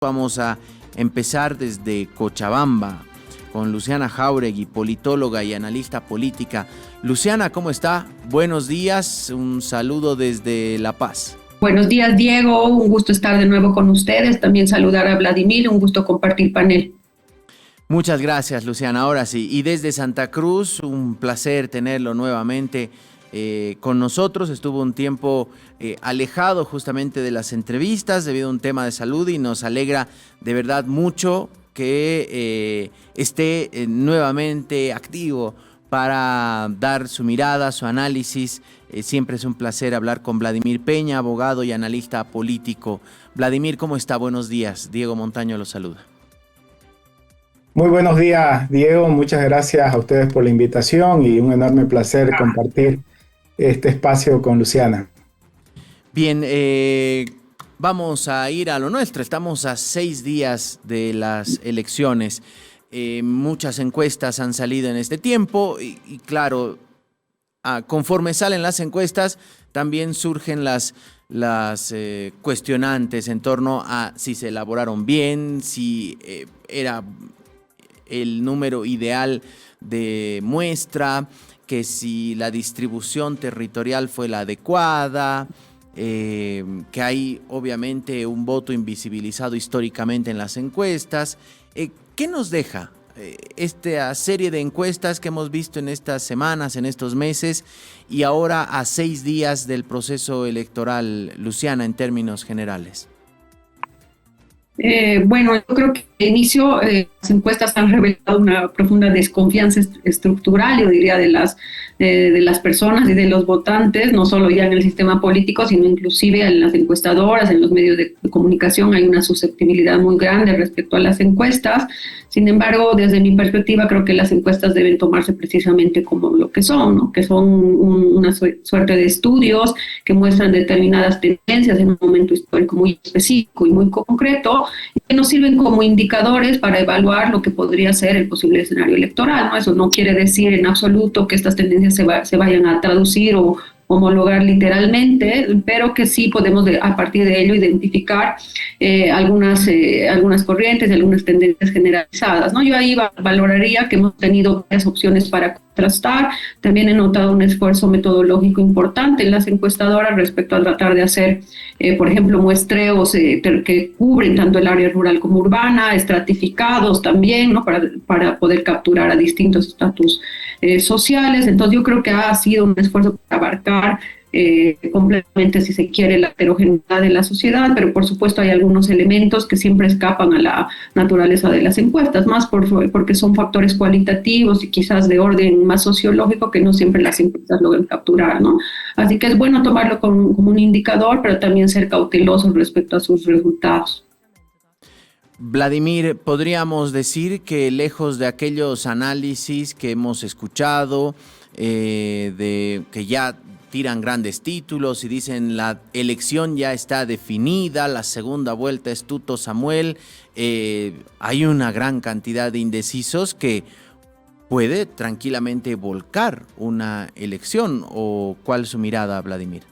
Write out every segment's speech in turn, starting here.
Vamos a empezar desde Cochabamba con Luciana Jáuregui, politóloga y analista política. Luciana, ¿cómo está? Buenos días, un saludo desde La Paz. Buenos días, Diego, un gusto estar de nuevo con ustedes, también saludar a Vladimir, un gusto compartir panel. Muchas gracias, Luciana, ahora sí. Y desde Santa Cruz, un placer tenerlo nuevamente con nosotros. Estuvo un tiempo alejado justamente de las entrevistas debido a un tema de salud y nos alegra de verdad mucho que esté nuevamente activo para dar su mirada, su análisis. Siempre es un placer hablar con Vladimir Peña, abogado y analista político. Vladimir, ¿cómo está? Buenos días. Diego Montaño lo saluda. Muy buenos días, Diego. Muchas gracias a ustedes por la invitación y un enorme placer compartir este espacio con Luciana. Bien, vamos a ir a lo nuestro. Estamos a 6 días de las elecciones. Muchas encuestas han salido en este tiempo y claro, conforme salen las encuestas, también surgen las cuestionantes en torno a si se elaboraron bien, si era el número ideal de muestra, que si la distribución territorial fue la adecuada, que hay obviamente un voto invisibilizado históricamente en las encuestas. ¿Qué nos deja esta serie de encuestas que hemos visto en estas semanas, en estos meses y ahora a 6 días del proceso electoral, Luciana, en términos generales? Bueno, yo creo que de inicio las encuestas han revelado una profunda desconfianza estructural, yo diría, de las personas y de los votantes, no solo ya en el sistema político, sino inclusive en las encuestadoras, en los medios de comunicación hay una susceptibilidad muy grande respecto a las encuestas. Sin embargo, desde mi perspectiva, creo que las encuestas deben tomarse precisamente como lo que son, ¿no? Que son una suerte de estudios que muestran determinadas tendencias en un momento histórico muy específico y muy concreto, y que nos sirven como indicadores para evaluar lo que podría ser el posible escenario electoral, ¿no? Eso no quiere decir en absoluto que estas tendencias se vayan a traducir o homologar literalmente, pero que sí podemos a partir de ello identificar algunas corrientes, algunas tendencias generalizadas, ¿no? Yo ahí valoraría que hemos tenido varias opciones para contrastar. También he notado un esfuerzo metodológico importante en las encuestadoras respecto a tratar de hacer, por ejemplo, muestreos que cubren tanto el área rural como urbana, estratificados también, ¿no? Para poder capturar a distintos estatus sociales. Entonces yo creo que ha sido un esfuerzo para abarcar completamente, si se quiere, la heterogeneidad de la sociedad, pero por supuesto hay algunos elementos que siempre escapan a la naturaleza de las encuestas, más porque son factores cualitativos y quizás de orden más sociológico que no siempre las encuestas logran capturar, ¿no? Así que es bueno tomarlo como un indicador, pero también ser cautelosos respecto a sus resultados. Vladimir, podríamos decir que lejos de aquellos análisis que hemos escuchado, de que ya tiran grandes títulos y dicen la elección ya está definida, la segunda vuelta es Tuto Samuel, hay una gran cantidad de indecisos que puede tranquilamente volcar una elección. ¿O cuál es su mirada, Vladimir?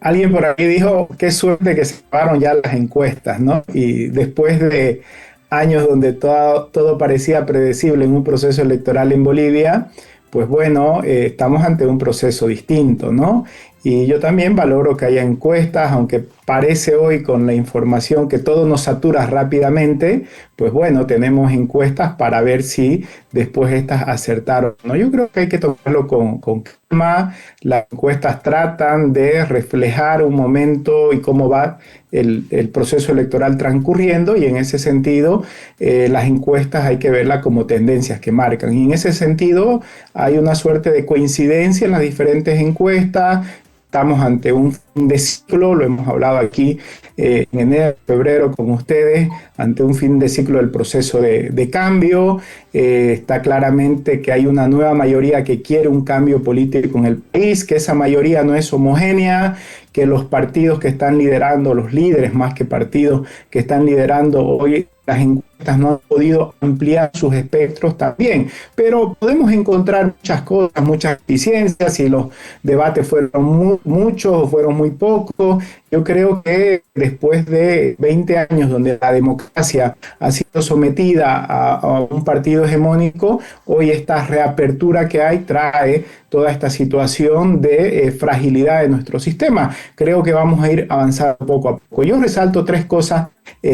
Alguien por ahí dijo, qué suerte que se acabaron ya las encuestas, ¿no? Y después de años donde todo parecía predecible en un proceso electoral en Bolivia, pues bueno, estamos ante un proceso distinto, ¿no? Y yo también valoro que haya encuestas, aunque parece hoy con la información que todo nos satura rápidamente, pues bueno, tenemos encuestas para ver si después estas acertaron, ¿no? Yo creo que hay que tomarlo con calma. Las encuestas tratan de reflejar un momento y cómo va el proceso electoral transcurriendo, y en ese sentido las encuestas hay que verlas como tendencias que marcan. Y en ese sentido hay una suerte de coincidencia en las diferentes encuestas. Estamos ante un fin de ciclo, lo hemos hablado aquí en enero, febrero con ustedes, ante un fin de ciclo del proceso de cambio. Está claramente que hay una nueva mayoría que quiere un cambio político en el país, que esa mayoría no es homogénea, que los partidos que están liderando, los líderes más que partidos que están liderando hoy las encuestas no han podido ampliar sus espectros también, pero podemos encontrar muchas cosas, muchas deficiencias, si los debates fueron muchos o fueron muy pocos. Yo creo que después de 20 años donde la democracia ha sido sometida a un partido hegemónico, hoy esta reapertura que hay trae toda esta situación de fragilidad de nuestro sistema. Creo que vamos a ir avanzando poco a poco. Yo resalto tres cosas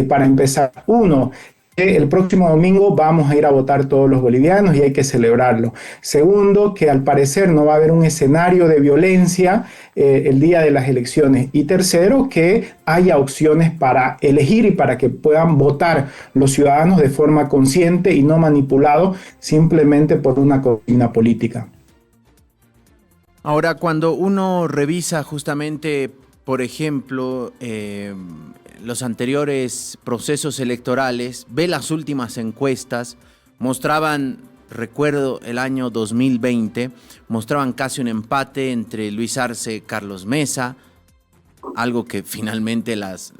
para empezar. Uno, que el próximo domingo vamos a ir a votar todos los bolivianos y hay que celebrarlo. Segundo, que al parecer no va a haber un escenario de violencia el día de las elecciones. Y tercero, que haya opciones para elegir y para que puedan votar los ciudadanos de forma consciente y no manipulado simplemente por una consigna política. Ahora, cuando uno revisa justamente, por ejemplo, los anteriores procesos electorales, ve las últimas encuestas, mostraban, recuerdo el año 2020, mostraban casi un empate entre Luis Arce y Carlos Mesa, algo que finalmente las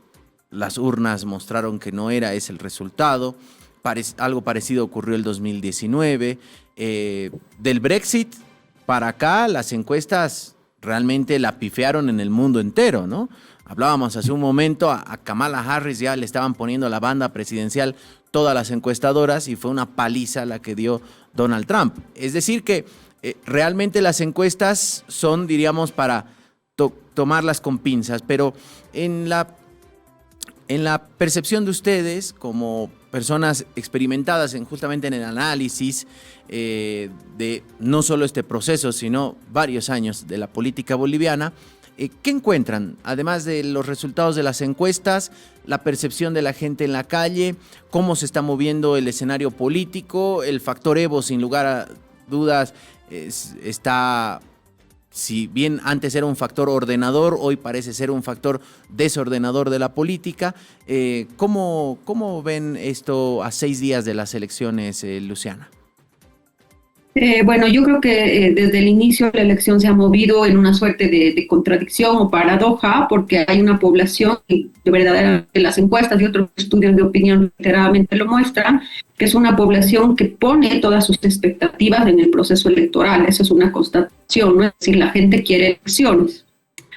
urnas mostraron que no era ese el resultado. Algo parecido ocurrió el 2019. Del Brexit para acá, las encuestas realmente la pifearon en el mundo entero, ¿no? Hablábamos hace un momento, a Kamala Harris ya le estaban poniendo la banda presidencial todas las encuestadoras y fue una paliza la que dio Donald Trump. Es decir que realmente las encuestas son, diríamos, para tomarlas con pinzas, pero en la percepción de ustedes como personas experimentadas justamente en el análisis de no solo este proceso, sino varios años de la política boliviana, ¿qué encuentran? Además de los resultados de las encuestas, la percepción de la gente en la calle, cómo se está moviendo el escenario político, el factor Evo, sin lugar a dudas, está, si bien antes era un factor ordenador, hoy parece ser un factor desordenador de la política. ¿Cómo ven esto a 6 días de las elecciones, Luciana? Bueno, yo creo que desde el inicio la elección se ha movido en una suerte de contradicción o paradoja, porque hay una población, de verdaderamente las encuestas y otros estudios de opinión reiteradamente lo muestran, que es una población que pone todas sus expectativas en el proceso electoral. Eso es una constatación, ¿no? Es decir, la gente quiere elecciones.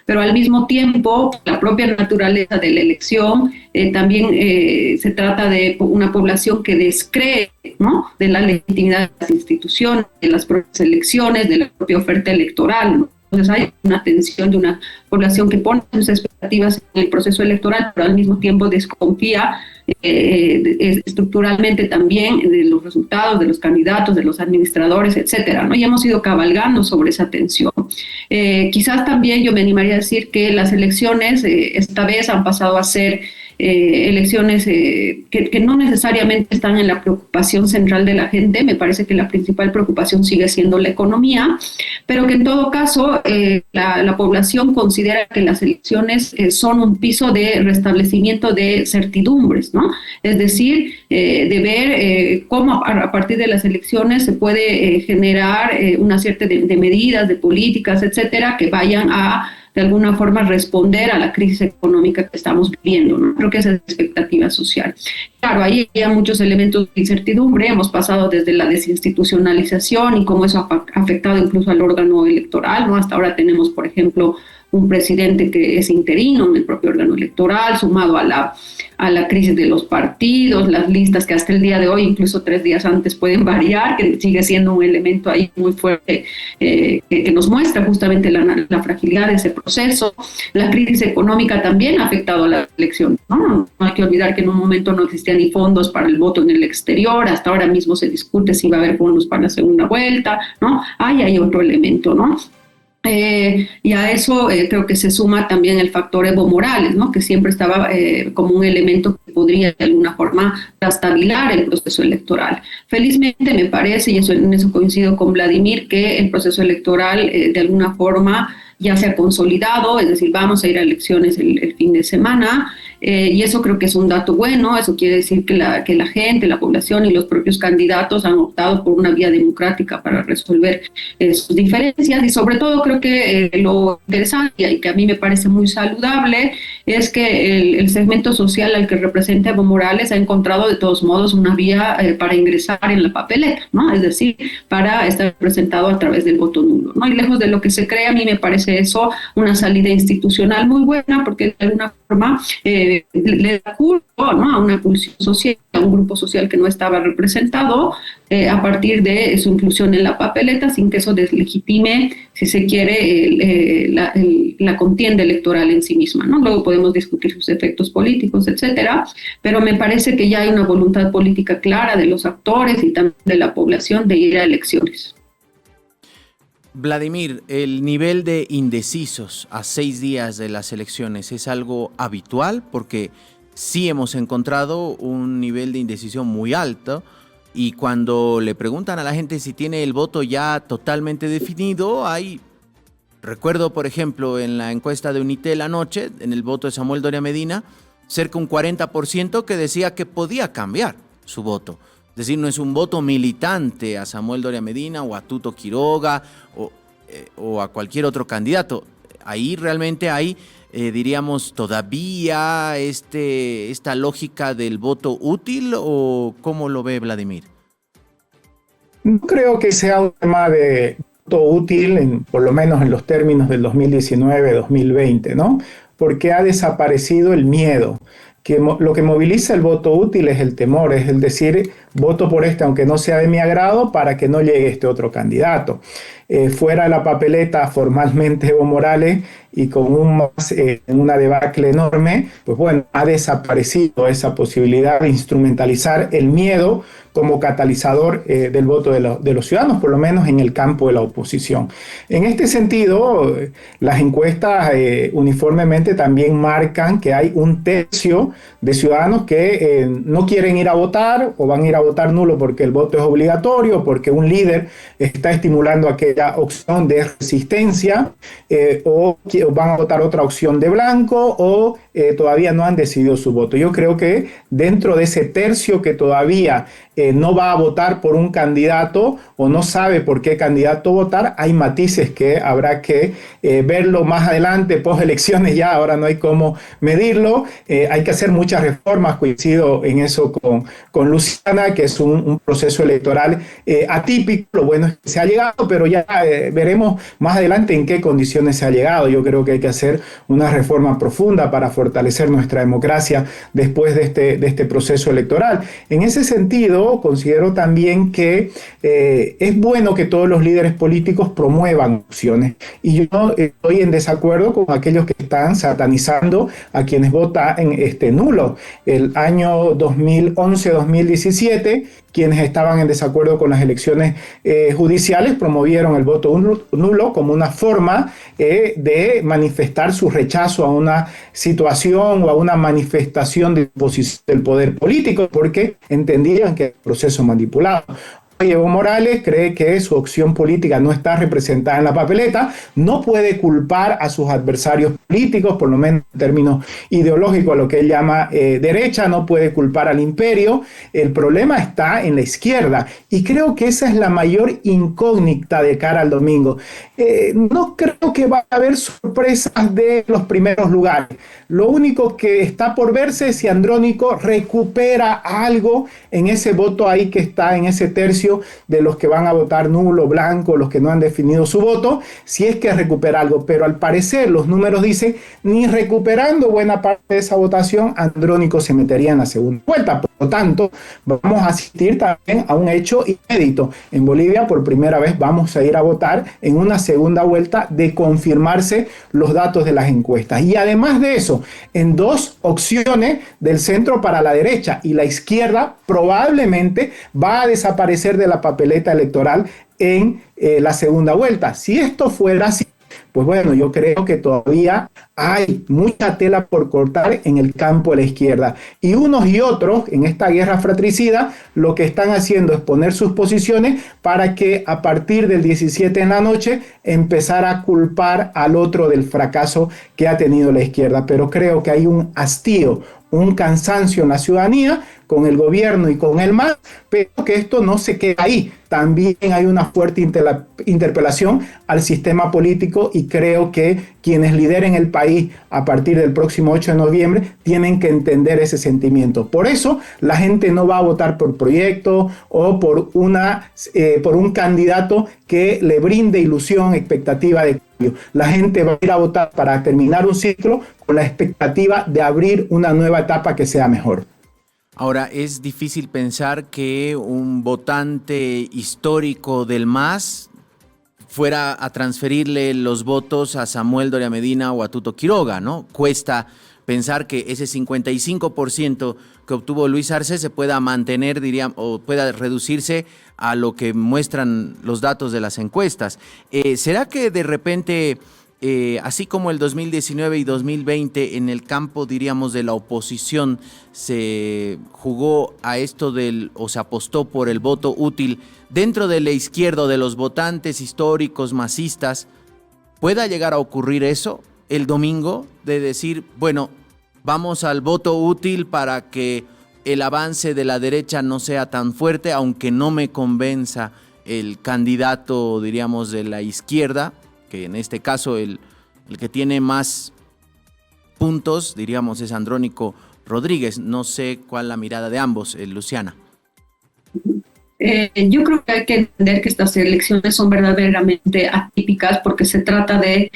Pero al mismo tiempo, la propia naturaleza de la elección también se trata de una población que descree, ¿no?, de la legitimidad de las instituciones, de las propias elecciones, de la propia oferta electoral, ¿no? Entonces hay una tensión de una población que pone sus expectativas en el proceso electoral, pero al mismo tiempo desconfía estructuralmente también de los resultados, de los candidatos, de los administradores, etcétera, ¿no? Y hemos ido cabalgando sobre esa tensión. Quizás también yo me animaría a decir que las elecciones esta vez han pasado a ser elecciones que no necesariamente están en la preocupación central de la gente. Me parece que la principal preocupación sigue siendo la economía, pero que en todo caso la población considera que las elecciones son un piso de restablecimiento de certidumbres, ¿no? Es decir, de ver cómo a partir de las elecciones se puede generar una serie de medidas, de políticas, etcétera, que vayan a de alguna forma responder a la crisis económica que estamos viviendo, ¿no? Creo que esa es la expectativa social. Claro, ahí hay muchos elementos de incertidumbre. Hemos pasado desde la desinstitucionalización y cómo eso ha afectado incluso al órgano electoral, ¿no? Hasta ahora tenemos, por ejemplo, un presidente que es interino en el propio órgano electoral, sumado a la crisis de los partidos, las listas que hasta el día de hoy, incluso 3 días antes, pueden variar, que sigue siendo un elemento ahí muy fuerte que nos muestra justamente la fragilidad de ese proceso. La crisis económica también ha afectado a la elección, ¿no? No hay que olvidar que en un momento no existían ni fondos para el voto en el exterior, hasta ahora mismo se discute si va a haber fondos para la segunda vuelta, ¿no? Hay otro elemento, ¿no? Y a eso creo que se suma también el factor Evo Morales, ¿no?, que siempre estaba como un elemento que podría de alguna forma trastabilar el proceso electoral. Felizmente me parece, y en eso coincido con Vladimir, que el proceso electoral de alguna forma ya se ha consolidado, es decir, vamos a ir a elecciones el fin de semana. y eso creo que es un dato bueno. Eso quiere decir que la gente, la población y los propios candidatos han optado por una vía democrática para resolver sus diferencias, y sobre todo creo que lo interesante y que a mí me parece muy saludable es que el segmento social al que representa Evo Morales ha encontrado de todos modos una vía para ingresar en la papeleta, ¿no? Es decir, para estar representado a través del voto nulo, ¿no? Y lejos de lo que se cree, a mí me parece eso una salida institucional muy buena, porque de alguna forma le da culto, ¿no?, a una pulsión social, a un grupo social que no estaba representado, a partir de su inclusión en la papeleta, sin que eso deslegitime, si se quiere, la contienda electoral en sí misma, ¿no? Luego podemos discutir sus efectos políticos, etcétera, pero me parece que ya hay una voluntad política clara de los actores y también de la población de ir a elecciones. Vladimir, el nivel de indecisos a 6 días de las elecciones es algo habitual, porque sí hemos encontrado un nivel de indecisión muy alto, y cuando le preguntan a la gente si tiene el voto ya totalmente definido, recuerdo por ejemplo en la encuesta de Unitel anoche, en el voto de Samuel Doria Medina, cerca de un 40% que decía que podía cambiar su voto. Es decir, no es un voto militante a Samuel Doria Medina o a Tuto Quiroga o a cualquier otro candidato. Ahí realmente hay, diríamos, todavía esta lógica del voto útil, ¿o cómo lo ve Vladimir? No creo que sea un tema de voto útil, por lo menos en los términos del 2019-2020, ¿no? Porque ha desaparecido el miedo. Lo que moviliza el voto útil es el temor, es decir, voto por este aunque no sea de mi agrado para que no llegue este otro candidato. Fuera de la papeleta formalmente Evo Morales y con una debacle enorme, pues bueno, ha desaparecido esa posibilidad de instrumentalizar el miedo como catalizador del voto de los ciudadanos, por lo menos en el campo de la oposición. En este sentido, las encuestas uniformemente también marcan que hay un tercio de ciudadanos que no quieren ir a votar o van a ir a votar nulo porque el voto es obligatorio, porque un líder está estimulando aquella opción de resistencia, o van a votar otra opción de blanco, o todavía no han decidido su voto. Yo creo que dentro de ese tercio que todavía no va a votar por un candidato o no sabe por qué candidato votar, hay matices que habrá que verlo más adelante, post elecciones. Ya ahora no hay cómo medirlo, hay que hacer muchas reformas, coincido en eso con Luciana, que es un proceso electoral atípico. Lo bueno es que se ha llegado, pero ya veremos más adelante en qué condiciones se ha llegado. Yo creo que hay que hacer una reforma profunda para fortalecer nuestra democracia después de este proceso electoral. En ese sentido, considero también que es bueno que todos los líderes políticos promuevan opciones, y yo estoy en desacuerdo con aquellos que están satanizando a quienes votan nulo. El año 2011-2017, quienes estaban en desacuerdo con las elecciones judiciales promovieron el voto nulo como una forma de manifestar su rechazo a una situación o a una manifestación de oposición del poder político, porque entendían que el proceso manipulado. Evo Morales cree que su opción política no está representada en la papeleta, no puede culpar a sus adversarios políticos, por lo menos en términos ideológicos, lo que él llama derecha, no puede culpar al imperio. El problema está en la izquierda, y creo que esa es la mayor incógnita de cara al domingo. No creo que va a haber sorpresas de los primeros lugares. Lo único que está por verse es si Andrónico recupera algo en ese voto ahí que está en ese tercio de los que van a votar nulo, blanco, los que no han definido su voto, si es que recupera algo. Pero al parecer los números dicen, ni recuperando buena parte de esa votación, Andrónico se metería en la segunda vuelta. Por lo tanto, vamos a asistir también a un hecho inédito. En Bolivia, por primera vez, vamos a ir a votar en una segunda vuelta de confirmarse los datos de las encuestas. Y además de eso, en dos opciones del centro para la derecha, y la izquierda probablemente va a desaparecer de la papeleta electoral en la segunda vuelta. Si esto fuera así, pues bueno, yo creo que todavía hay mucha tela por cortar en el campo de la izquierda. Y unos y otros, en esta guerra fratricida, lo que están haciendo es poner sus posiciones para que a partir del 17 en la noche empezar a culpar al otro del fracaso que ha tenido la izquierda. Pero creo que hay un hastío, un cansancio en la ciudadanía con el gobierno y con el MAS, pero que esto no se queda ahí. También hay una fuerte interpelación al sistema político y creo que quienes lideren el país a partir del próximo 8 de noviembre tienen que entender ese sentimiento. Por eso la gente no va a votar por proyecto o por un candidato que le brinde ilusión, expectativa de cambio. La gente va a ir a votar para terminar un ciclo con la expectativa de abrir una nueva etapa que sea mejor. Ahora, es difícil pensar que un votante histórico del MAS fuera a transferirle los votos a Samuel Doria Medina o a Tuto Quiroga, ¿no? Cuesta pensar que ese 55% que obtuvo Luis Arce se pueda mantener, diríamos, o pueda reducirse a lo que muestran los datos de las encuestas. ¿Será que de repente, así como el 2019 y 2020 en el campo, diríamos, de la oposición se jugó a esto o se apostó por el voto útil dentro de la izquierda, de los votantes históricos masistas, pueda llegar a ocurrir eso el domingo, de decir, bueno, vamos al voto útil para que el avance de la derecha no sea tan fuerte, aunque no me convenza el candidato, diríamos, de la izquierda, que en este caso el que tiene más puntos, diríamos, es Andrónico Rodríguez. No sé cuál es la mirada de ambos, Luciana. Yo creo que hay que entender que estas elecciones son verdaderamente atípicas porque se trata de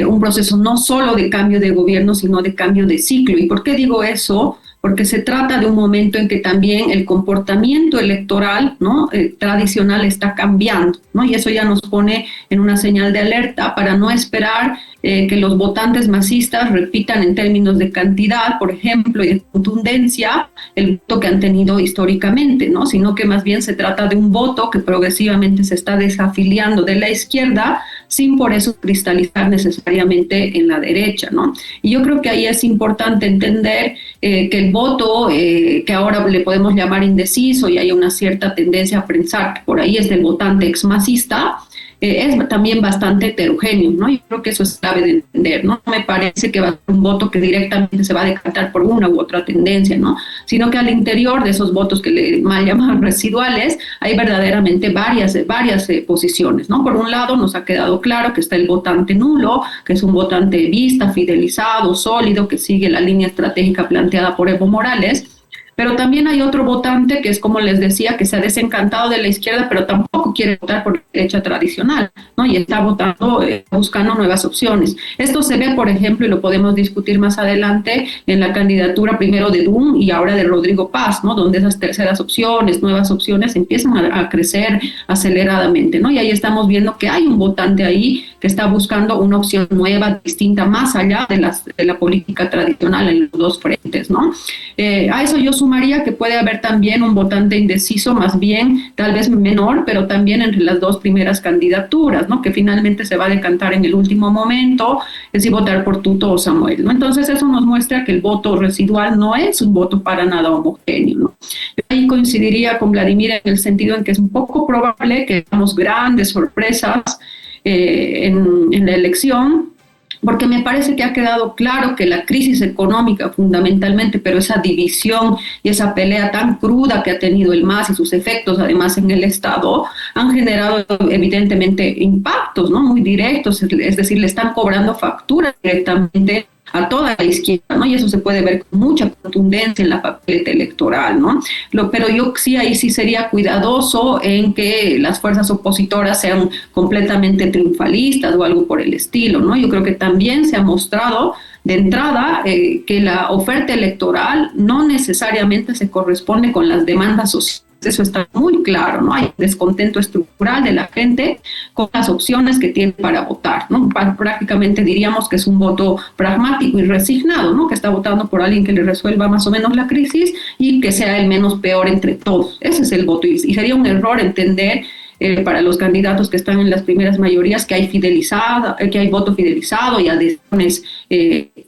un proceso no solo de cambio de gobierno, sino de cambio de ciclo. ¿Y por qué digo eso? Porque se trata de un momento en que también el comportamiento electoral, ¿no? Tradicional está cambiando, ¿no? Y eso ya nos pone en una señal de alerta para no esperar que los votantes masistas repitan en términos de cantidad, por ejemplo, y de contundencia, el voto que han tenido históricamente, ¿no? Sino que más bien se trata de un voto que progresivamente se está desafiliando de la izquierda, sin por eso cristalizar necesariamente en la derecha, ¿no? Y yo creo que ahí es importante entender que el voto, que ahora le podemos llamar indeciso, y hay una cierta tendencia a pensar que por ahí es del votante exmasista, es también bastante heterogéneo, ¿no? Yo creo que eso es clave de entender, ¿no? No me parece que va a ser un voto que directamente se va a decantar por una u otra tendencia, ¿no? Sino que al interior de esos votos que le mal llaman residuales, hay verdaderamente varias posiciones, ¿no? Por un lado, nos ha quedado claro que está el votante nulo, que es un votante vista, fidelizado, sólido, que sigue la línea estratégica planteada por Evo Morales. Pero también hay otro votante que es, como les decía, que se ha desencantado de la izquierda, pero tampoco quiere votar por la derecha tradicional, ¿no? Y está votando, buscando nuevas opciones. Esto se ve, por ejemplo, y lo podemos discutir más adelante, en la candidatura primero de Dunn y ahora de Rodrigo Paz, ¿no? Donde esas terceras opciones, nuevas opciones empiezan a crecer aceleradamente, ¿no? Y ahí estamos viendo que hay un votante ahí que está buscando una opción nueva, distinta, más allá de la política tradicional en los dos frentes, ¿no? A eso yo sumaría que puede haber también un votante indeciso, más bien tal vez menor, pero también entre las dos primeras candidaturas, ¿no? Que finalmente se va a decantar en el último momento, es si votar por Tuto o Samuel, ¿no? Entonces eso nos muestra que el voto residual no es un voto para nada homogéneo, ¿no? Yo ahí coincidiría con Vladimir en el sentido en que es un poco probable que tengamos grandes sorpresas en la elección, porque me parece que ha quedado claro que la crisis económica fundamentalmente, pero esa división y esa pelea tan cruda que ha tenido el MAS y sus efectos además en el Estado han generado evidentemente impactos, ¿no? Muy directos, es decir, le están cobrando facturas directamente a toda la izquierda, ¿no? Y eso se puede ver con mucha contundencia en la papeleta electoral, ¿no? Pero yo sí, ahí sí sería cuidadoso en que las fuerzas opositoras sean completamente triunfalistas o algo por el estilo, ¿no? Yo creo que también se ha mostrado de entrada que la oferta electoral no necesariamente se corresponde con las demandas sociales. Eso está muy claro, ¿no? Hay un descontento estructural de la gente con las opciones que tiene para votar, ¿no? Prácticamente diríamos que es un voto pragmático y resignado, ¿no? Que está votando por alguien que le resuelva más o menos la crisis y que sea el menos peor entre todos. Ese es el voto y sería un error entender para los candidatos que están en las primeras mayorías, que hay voto fidelizado y adhesiones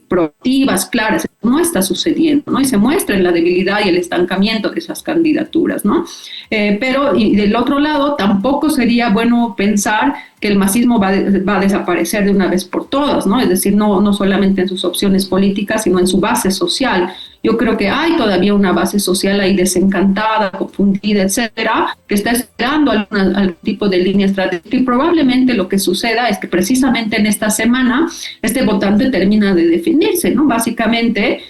proactivas, claras. No está sucediendo, ¿no? Y se muestra en la debilidad y el estancamiento de esas candidaturas, ¿no? Pero y del otro lado, tampoco sería bueno pensar que el masismo va a desaparecer de una vez por todas, ¿no? Es decir, no solamente en sus opciones políticas, sino en su base social. Yo creo que hay todavía una base social ahí desencantada, confundida, etcétera, que está esperando algún tipo de línea estratégica, y probablemente lo que suceda es que precisamente en esta semana este votante termina de definirse, ¿no? Básicamente,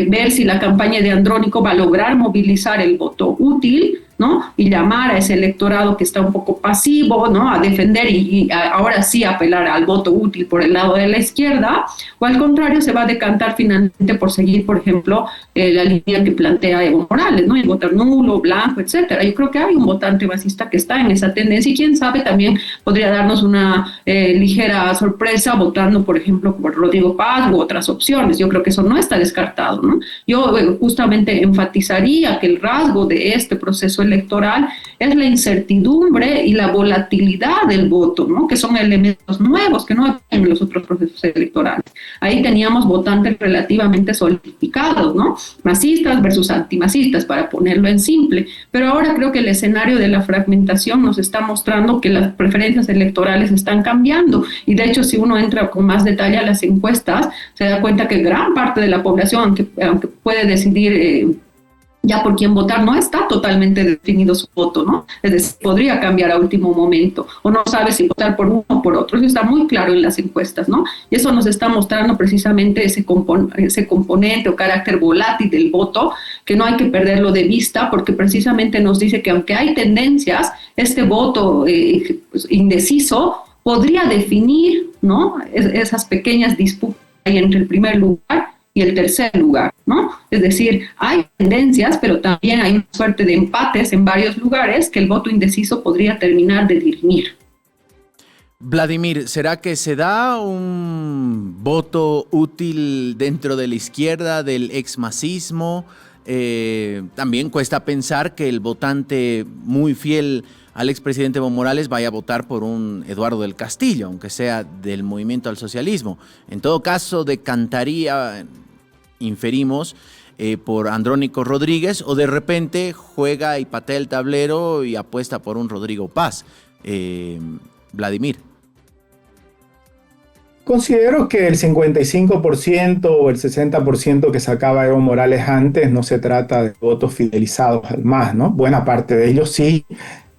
ver si la campaña de Andrónico va a lograr movilizar el voto útil, ¿no? Y llamar a ese electorado que está un poco pasivo, ¿no? A defender y ahora sí apelar al voto útil por el lado de la izquierda, o al contrario se va a decantar finalmente por seguir, por ejemplo, la línea que plantea Evo Morales, ¿no? El votar nulo, blanco, etcétera. Yo creo que hay un votante masista que está en esa tendencia y quién sabe también podría darnos una ligera sorpresa votando, por ejemplo, por Rodrigo Paz u otras opciones. Yo creo que eso no está descartado, ¿no? Yo justamente enfatizaría que el rasgo de este proceso electoral es la incertidumbre y la volatilidad del voto, ¿no? Que son elementos nuevos que no hay en los otros procesos electorales. Ahí teníamos votantes relativamente solidificados, ¿no? Masistas versus antimasistas, para ponerlo en simple. Pero ahora creo que el escenario de la fragmentación nos está mostrando que las preferencias electorales están cambiando. Y de hecho, si uno entra con más detalle a las encuestas, se da cuenta que gran parte de la población, aunque puede decidir ya por quién votar, no está totalmente definido su voto, ¿no? Es decir, podría cambiar a último momento, o no sabe si votar por uno o por otro. Eso está muy claro en las encuestas, ¿no? Y eso nos está mostrando precisamente ese componente o carácter volátil del voto, que no hay que perderlo de vista, porque precisamente nos dice que aunque hay tendencias, este voto indeciso podría definir, ¿no? Esas pequeñas disputas que hay entre el primer lugar y el tercer lugar, ¿no? Es decir, hay tendencias, pero también hay una suerte de empates en varios lugares que el voto indeciso podría terminar de dirimir. Vladimir, ¿será que se da un voto útil dentro de la izquierda, del exmasismo? También cuesta pensar que el votante muy fiel al expresidente Evo Morales vaya a votar por un Eduardo del Castillo, aunque sea del movimiento al socialismo. En todo caso, decantaría, inferimos, por Andrónico Rodríguez, o de repente juega y patea el tablero y apuesta por un Rodrigo Paz. Vladimir. Considero que el 55% o el 60% que sacaba Evo Morales antes no se trata de votos fidelizados al MAS, ¿no? Buena parte de ellos sí.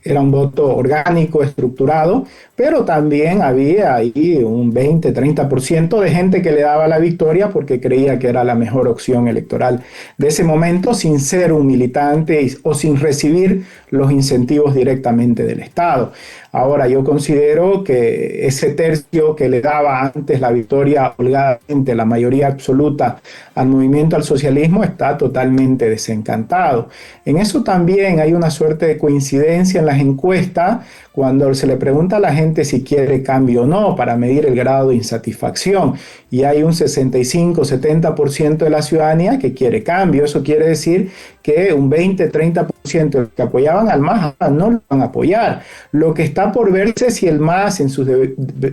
Era un voto orgánico, estructurado, pero también había ahí un 20-30% de gente que le daba la victoria porque creía que era la mejor opción electoral de ese momento, sin ser un militante o sin recibir los incentivos directamente del Estado. Ahora, yo considero que ese tercio que le daba antes la victoria holgadamente, la mayoría absoluta al movimiento al socialismo, está totalmente desencantado. En eso también hay una suerte de coincidencia en las encuestas, cuando se le pregunta a la gente si quiere cambio o no para medir el grado de insatisfacción, y hay un 65-70% de la ciudadanía que quiere cambio. Eso quiere decir que un 20-30% de los que apoyaban al MAS no lo van a apoyar. Lo que está por verse si el MAS en sus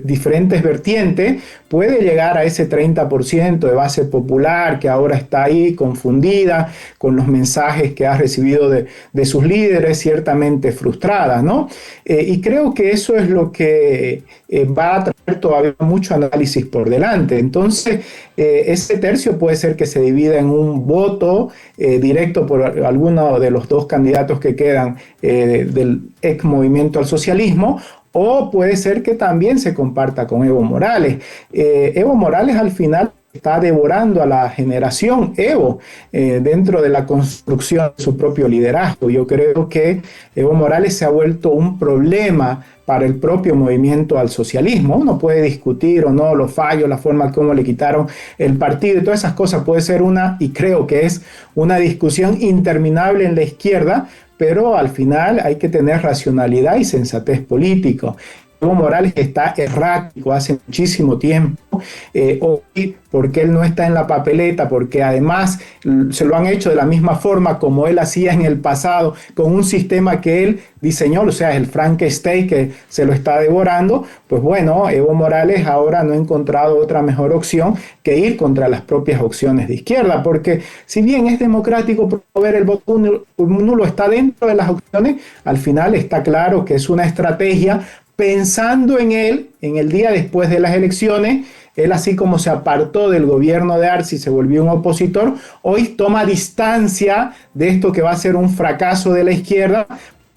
diferentes vertientes puede llegar a ese 30% de base popular que ahora está ahí confundida con los mensajes que ha recibido de sus líderes, ciertamente frustradas, ¿no? Y creo que eso es lo que va a traer todavía mucho análisis por delante. Entonces, ese tercio puede ser que se divida en un voto directo por alguno de los dos candidatos que quedan del ex movimiento al socialismo, o puede ser que también se comparta con Evo Morales. Evo Morales al final está devorando a la generación Evo dentro de la construcción de su propio liderazgo. Yo creo que Evo Morales se ha vuelto un problema para el propio movimiento al socialismo. Uno puede discutir o no los fallos, la forma como le quitaron el partido y todas esas cosas. Puede ser y creo que es una discusión interminable en la izquierda, pero al final hay que tener racionalidad y sensatez político. Evo Morales está errático hace muchísimo tiempo, hoy porque él no está en la papeleta, porque además se lo han hecho de la misma forma como él hacía en el pasado, con un sistema que él diseñó, o sea, el Frankenstein que se lo está devorando. Pues bueno, Evo Morales ahora no ha encontrado otra mejor opción que ir contra las propias opciones de izquierda, porque si bien es democrático promover el voto nulo, está dentro de las opciones, al final está claro que es una estrategia pensando en él, en el día después de las elecciones. Él, así como se apartó del gobierno de Arce y se volvió un opositor, hoy toma distancia de esto que va a ser un fracaso de la izquierda.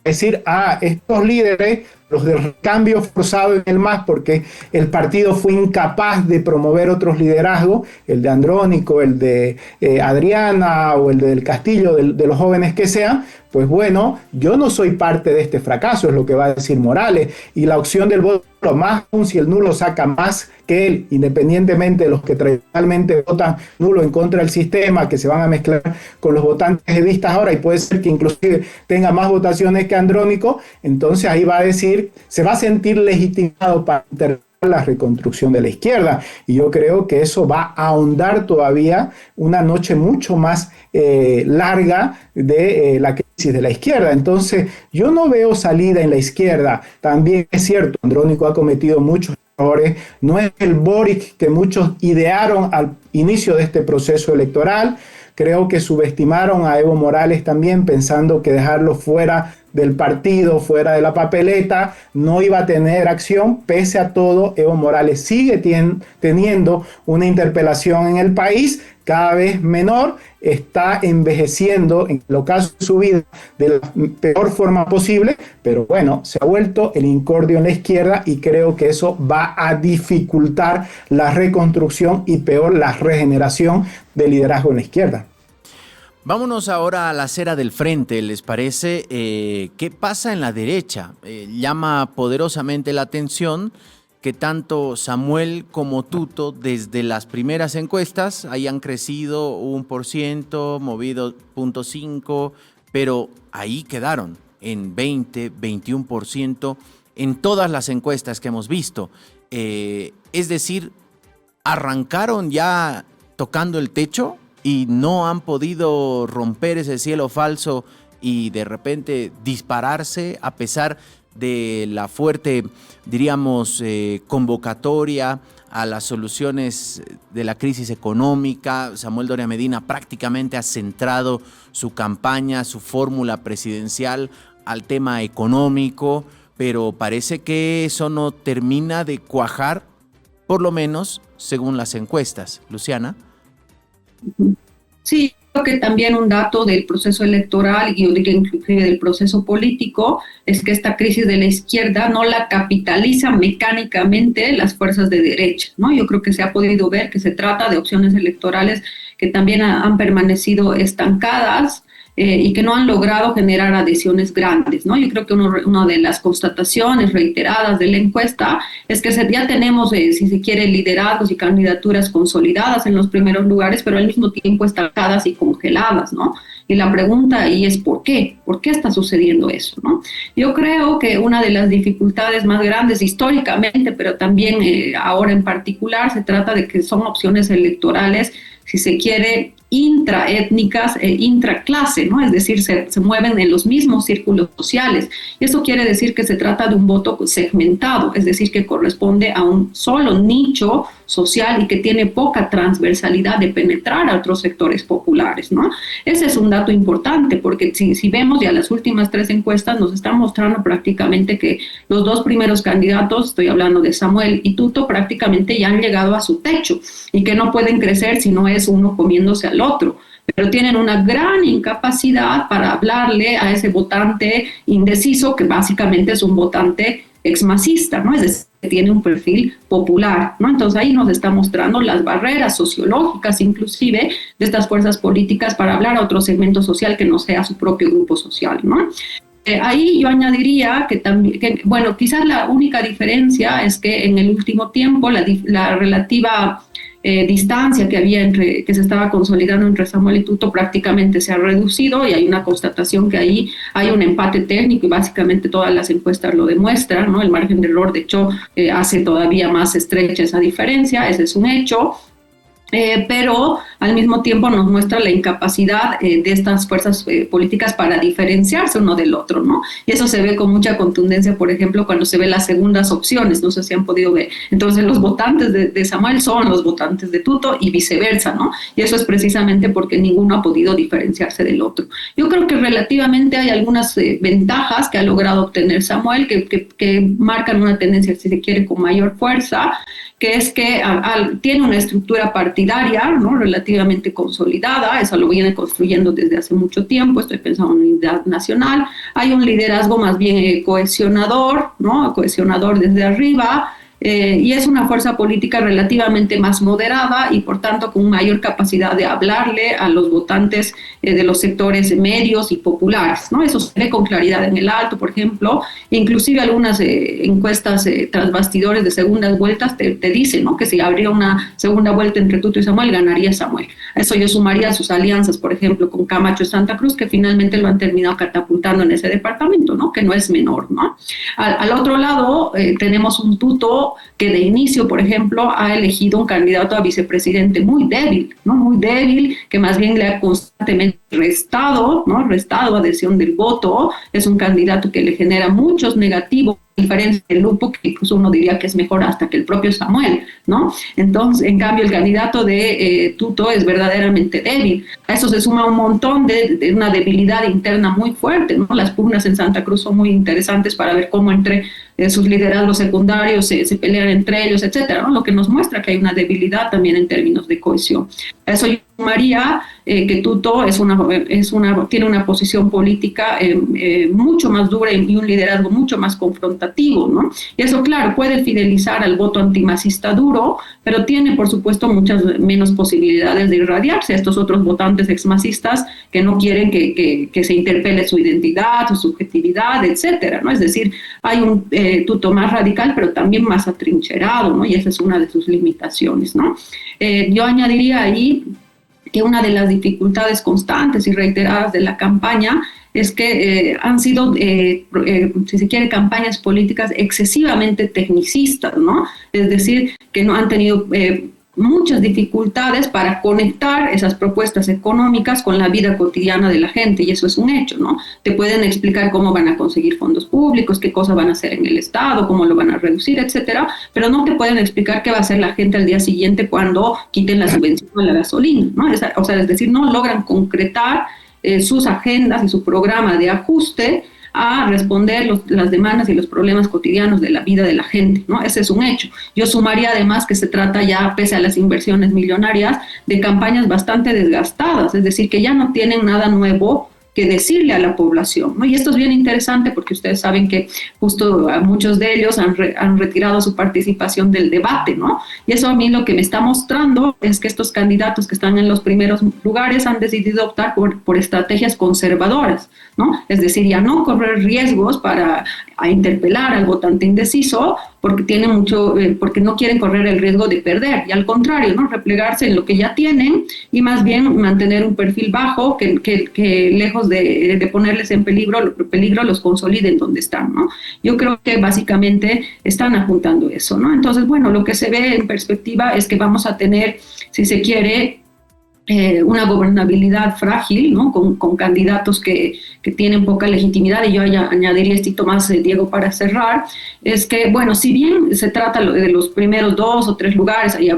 Es decir, estos líderes, los del cambio forzado en el MAS, porque el partido fue incapaz de promover otros liderazgos, el de Andrónico, el de Adriana o el del Castillo, de los jóvenes que sean. Pues bueno, yo no soy parte de este fracaso, es lo que va a decir Morales. Y la opción del voto, más aún si el nulo saca más que él, independientemente de los que tradicionalmente votan nulo en contra del sistema, que se van a mezclar con los votantes evistas ahora, y puede ser que inclusive tenga más votaciones que Andrónico, entonces ahí va a decir, se va a sentir legitimado para intervenir la reconstrucción de la izquierda, y yo creo que eso va a ahondar todavía una noche mucho más larga de la crisis de la izquierda. Entonces yo no veo salida en la izquierda. También es cierto, Andrónico ha cometido muchos errores, no es el Boric que muchos idearon al inicio de este proceso electoral. Creo que subestimaron a Evo Morales también, pensando que dejarlo fuera del partido, fuera de la papeleta, no iba a tener acción. Pese a todo, Evo Morales sigue teniendo una interpelación en el país, cada vez menor, está envejeciendo en el ocaso de su vida de la peor forma posible, pero bueno, se ha vuelto el incordio en la izquierda, y creo que eso va a dificultar la reconstrucción y peor la regeneración del liderazgo en la izquierda. Vámonos ahora a la acera del frente, ¿les parece? ¿Qué pasa en la derecha? Llama poderosamente la atención que tanto Samuel como Tuto, desde las primeras encuestas, hayan crecido 1%, movido 0.5%, pero ahí quedaron en 20, 21% en todas las encuestas que hemos visto. Es decir, arrancaron ya tocando el techo y no han podido romper ese cielo falso y de repente dispararse a pesar de la fuerte, diríamos, convocatoria a las soluciones de la crisis económica. Samuel Doria Medina prácticamente ha centrado su campaña, su fórmula presidencial al tema económico, pero parece que eso no termina de cuajar, por lo menos según las encuestas. Luciana. Sí, creo que también un dato del proceso electoral, y yo diría inclusive del proceso político, es que esta crisis de la izquierda no la capitalizan mecánicamente las fuerzas de derecha, ¿no? Yo creo que se ha podido ver que se trata de opciones electorales que también han permanecido estancadas, y que no han logrado generar adhesiones grandes, ¿no? Yo creo que una de las constataciones reiteradas de la encuesta es que ya tenemos, si se quiere, liderazgos y candidaturas consolidadas en los primeros lugares, pero al mismo tiempo estancadas y congeladas, ¿no? Y la pregunta ahí es ¿por qué? ¿Por qué está sucediendo eso, no? Yo creo que una de las dificultades más grandes históricamente, pero también ahora en particular, se trata de que son opciones electorales, si se quiere, intraétnicas e intraclase, ¿no? Es decir, se mueven en los mismos círculos sociales. Y eso quiere decir que se trata de un voto segmentado, es decir, que corresponde a un solo nicho social y que tiene poca transversalidad de penetrar a otros sectores populares, ¿no? Ese es un dato importante, porque si vemos ya las últimas 3 encuestas, nos están mostrando prácticamente que los 2 primeros candidatos, estoy hablando de Samuel y Tuto, prácticamente ya han llegado a su techo y que no pueden crecer si no es uno comiéndose al otro, pero tienen una gran incapacidad para hablarle a ese votante indeciso, que básicamente es un votante exmasista, ¿no? Es decir, que tiene un perfil popular, ¿no? Entonces ahí nos está mostrando las barreras sociológicas, inclusive, de estas fuerzas políticas para hablar a otro segmento social que no sea su propio grupo social, ¿no? Ahí yo añadiría que también, bueno, quizás la única diferencia es que en el último tiempo la relativa distancia que había que se estaba consolidando entre Samuel y Tuto prácticamente se ha reducido, y hay una constatación que ahí hay un empate técnico, y básicamente todas las encuestas lo demuestran, ¿no? El margen de error, de hecho, hace todavía más estrecha esa diferencia, ese es un hecho. Pero al mismo tiempo nos muestra la incapacidad de estas fuerzas políticas para diferenciarse uno del otro, ¿no? Y eso se ve con mucha contundencia, por ejemplo, cuando se ve las segundas opciones, no sé si han podido ver. Entonces, los votantes de Samuel son los votantes de Tuto y viceversa, ¿no? Y eso es precisamente porque ninguno ha podido diferenciarse del otro. Yo creo que relativamente hay algunas ventajas que ha logrado obtener Samuel que marcan una tendencia, si se quiere, con mayor fuerza, que es que tiene una estructura partidaria, ¿no? Relativamente consolidada, eso lo viene construyendo desde hace mucho tiempo, estoy pensando en unidad nacional, hay un liderazgo más bien cohesionador, ¿no? Cohesionador desde arriba, y es una fuerza política relativamente más moderada y por tanto con mayor capacidad de hablarle a los votantes de los sectores medios y populares, ¿no? Eso se ve con claridad en el Alto, por ejemplo, inclusive algunas encuestas tras bastidores de segundas vueltas te dicen, ¿no? Que si habría una segunda vuelta entre Tuto y Samuel, ganaría Samuel. A eso yo sumaría sus alianzas, por ejemplo, con Camacho y Santa Cruz, que finalmente lo han terminado catapultando en ese departamento, ¿no? Que no es menor, ¿no? Al otro lado tenemos un Tuto que de inicio, por ejemplo, ha elegido un candidato a vicepresidente muy débil, ¿no? Muy débil, que más bien le ha constantemente restado, ¿no? Restado adhesión del voto. Es un candidato que le genera muchos negativos, a diferencia del Lupo, que incluso uno diría que es mejor hasta que el propio Samuel, ¿no? Entonces, en cambio, el candidato de Tuto es verdaderamente débil. A eso se suma un montón de una debilidad interna muy fuerte, ¿no? Las pugnas en Santa Cruz son muy interesantes para ver cómo entre sus liderazgos secundarios se pelean entre ellos, etcétera, ¿no? Lo que nos muestra que hay una debilidad también en términos de cohesión. A eso yo sumaría que Tuto tiene una posición política mucho más dura y un liderazgo mucho más confrontativo, ¿no? Y eso, claro, puede fidelizar al voto antimacista duro, pero tiene, por supuesto, muchas menos posibilidades de irradiarse a estos otros votantes exmacistas que no quieren que se interpele su identidad, su subjetividad, etcétera, ¿no? Es decir, hay un Tuto más radical, pero también más atrincherado, ¿no? Y esa es una de sus limitaciones, ¿no? Yo añadiría ahí que una de las dificultades constantes y reiteradas de la campaña es que han sido, si se quiere, campañas políticas excesivamente tecnicistas, ¿no? Es decir, que no han tenido muchas dificultades para conectar esas propuestas económicas con la vida cotidiana de la gente, y eso es un hecho, ¿no? Te pueden explicar cómo van a conseguir fondos públicos, qué cosas van a hacer en el Estado, cómo lo van a reducir, etcétera, pero no te pueden explicar qué va a hacer la gente al día siguiente cuando quiten la subvención a la gasolina, ¿no? O sea, es decir, no logran concretar sus agendas y su programa de ajuste a responder las demandas y los problemas cotidianos de la vida de la gente, ¿no? Ese es un hecho. Yo sumaría además que se trata ya, pese a las inversiones millonarias, de campañas bastante desgastadas, es decir, que ya no tienen nada nuevo que decirle a la población, ¿no? Y esto es bien interesante porque ustedes saben que justo muchos de ellos han retirado su participación del debate, ¿no? Y eso a mí lo que me está mostrando es que estos candidatos que están en los primeros lugares han decidido optar por estrategias conservadoras, ¿no? Es decir, ya no correr riesgos para interpelar al votante indeciso porque no quieren correr el riesgo de perder, y al contrario, ¿no? Replegarse en lo que ya tienen y más bien mantener un perfil bajo que lejos de ponerles en peligro los consoliden donde están, ¿no? Yo creo que básicamente están apuntando eso, ¿no? Entonces, bueno, lo que se ve en perspectiva es que vamos a tener, si se quiere, una gobernabilidad frágil, ¿no? Con candidatos que tienen poca legitimidad, y yo añadiría esto más, Diego, para cerrar, es que, bueno, si bien se trata de los primeros 2 o 3 lugares, ahí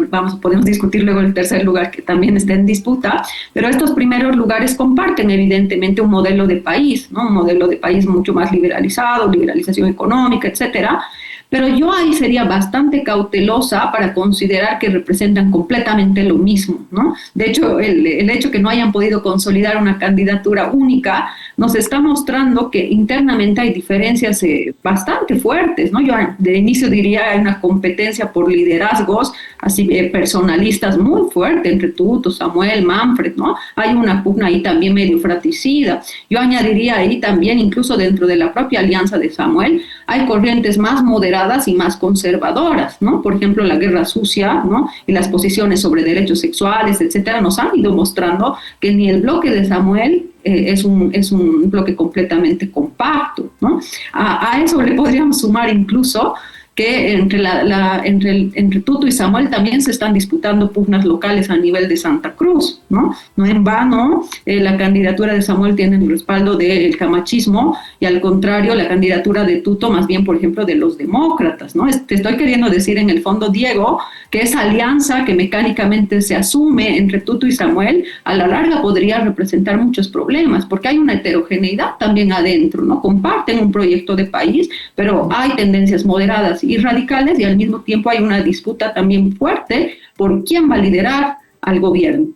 podemos discutir luego el tercer lugar que también está en disputa, pero estos primeros lugares comparten evidentemente un modelo de país, ¿no? Un modelo de país mucho más liberalizado, liberalización económica, etcétera. Pero yo ahí sería bastante cautelosa para considerar que representan completamente lo mismo, ¿no? De hecho, el hecho que no hayan podido consolidar una candidatura única nos está mostrando que internamente hay diferencias bastante fuertes, ¿no? Yo de inicio diría hay una competencia por liderazgos así personalistas muy fuerte entre Tuto, Samuel, Manfred, ¿no? Hay una pugna ahí también medio fratricida. Yo añadiría ahí también, incluso dentro de la propia alianza de Samuel, hay corrientes más moderadas y más conservadoras, ¿no? Por ejemplo, la guerra sucia, ¿no? Y las posiciones sobre derechos sexuales, etcétera, nos han ido mostrando que ni el bloque de Samuel es un bloque completamente compacto, ¿no? A eso le podríamos sumar incluso que entre Tuto y Samuel también se están disputando pugnas locales a nivel de Santa Cruz, ¿no? No en vano, la candidatura de Samuel tiene el respaldo del camachismo y al contrario, la candidatura de Tuto más bien, por ejemplo, de los demócratas, ¿no? Te estoy queriendo decir en el fondo, Diego, que esa alianza que mecánicamente se asume entre Tuto y Samuel, a la larga podría representar muchos problemas, porque hay una heterogeneidad también adentro, ¿no? Comparten un proyecto de país, pero hay tendencias moderadas y radicales y al mismo tiempo hay una disputa también fuerte por quién va a liderar al gobierno.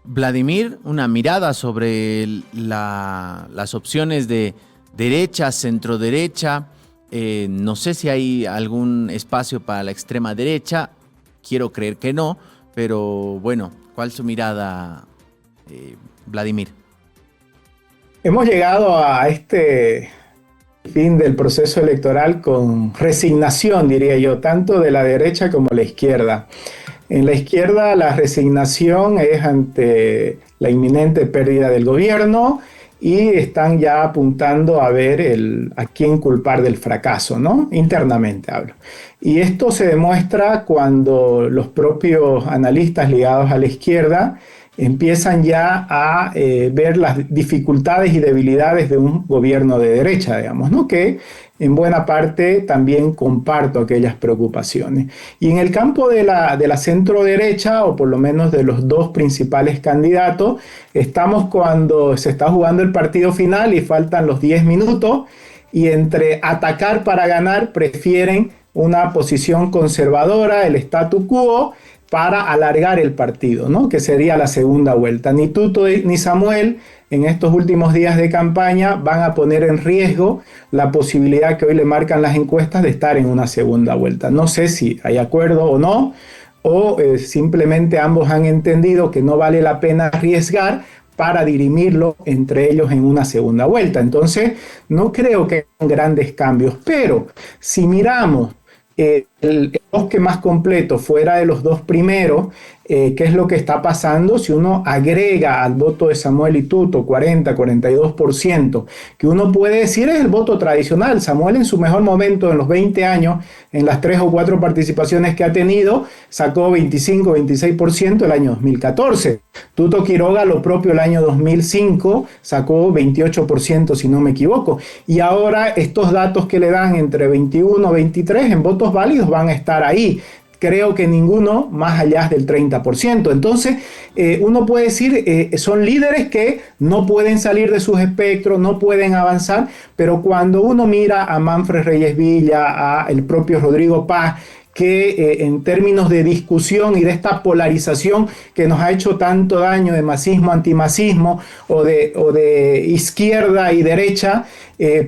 Vladimir, una mirada sobre las opciones de derecha, centroderecha. No sé si hay algún espacio para la extrema derecha. Quiero creer que no, pero bueno, ¿cuál es su mirada, Vladimir? Hemos llegado a este fin del proceso electoral con resignación, diría yo, tanto de la derecha como la izquierda. En la izquierda la resignación es ante la inminente pérdida del gobierno y están ya apuntando a ver a quién culpar del fracaso, ¿no? Internamente hablo. Y esto se demuestra cuando los propios analistas ligados a la izquierda empiezan ya a ver las dificultades y debilidades de un gobierno de derecha, digamos, ¿no? Que en buena parte también comparto aquellas preocupaciones. Y en el campo de la centro derecha, o por lo menos de los dos principales candidatos, estamos cuando se está jugando el partido final y faltan los 10 minutos, y entre atacar para ganar prefieren una posición conservadora, el statu quo, para alargar el partido, ¿no? Que sería la segunda vuelta. Ni Tuto ni Samuel en estos últimos días de campaña van a poner en riesgo la posibilidad que hoy le marcan las encuestas de estar en una segunda vuelta. No sé si hay acuerdo o no, o simplemente ambos han entendido que no vale la pena arriesgar para dirimirlo entre ellos en una segunda vuelta. Entonces, no creo que hayan grandes cambios, pero si miramos el bosque más completo fuera de los dos primeros, qué es lo que está pasando si uno agrega al voto de Samuel y Tuto 40-42%, que uno puede decir es el voto tradicional. Samuel en su mejor momento en los 20 años, en las 3 o 4 participaciones que ha tenido, sacó 25-26% el año 2014. Tuto Quiroga lo propio el año 2005, sacó 28% si no me equivoco. Y ahora estos datos que le dan entre 21 y 23 en votos válidos van a estar ahí. Creo que ninguno más allá del 30%. Entonces, uno puede decir, son líderes que no pueden salir de sus espectros, no pueden avanzar, pero cuando uno mira a Manfred Reyes Villa, a el propio Rodrigo Paz, que en términos de discusión y de esta polarización que nos ha hecho tanto daño de masismo, antimasismo o de izquierda y derecha,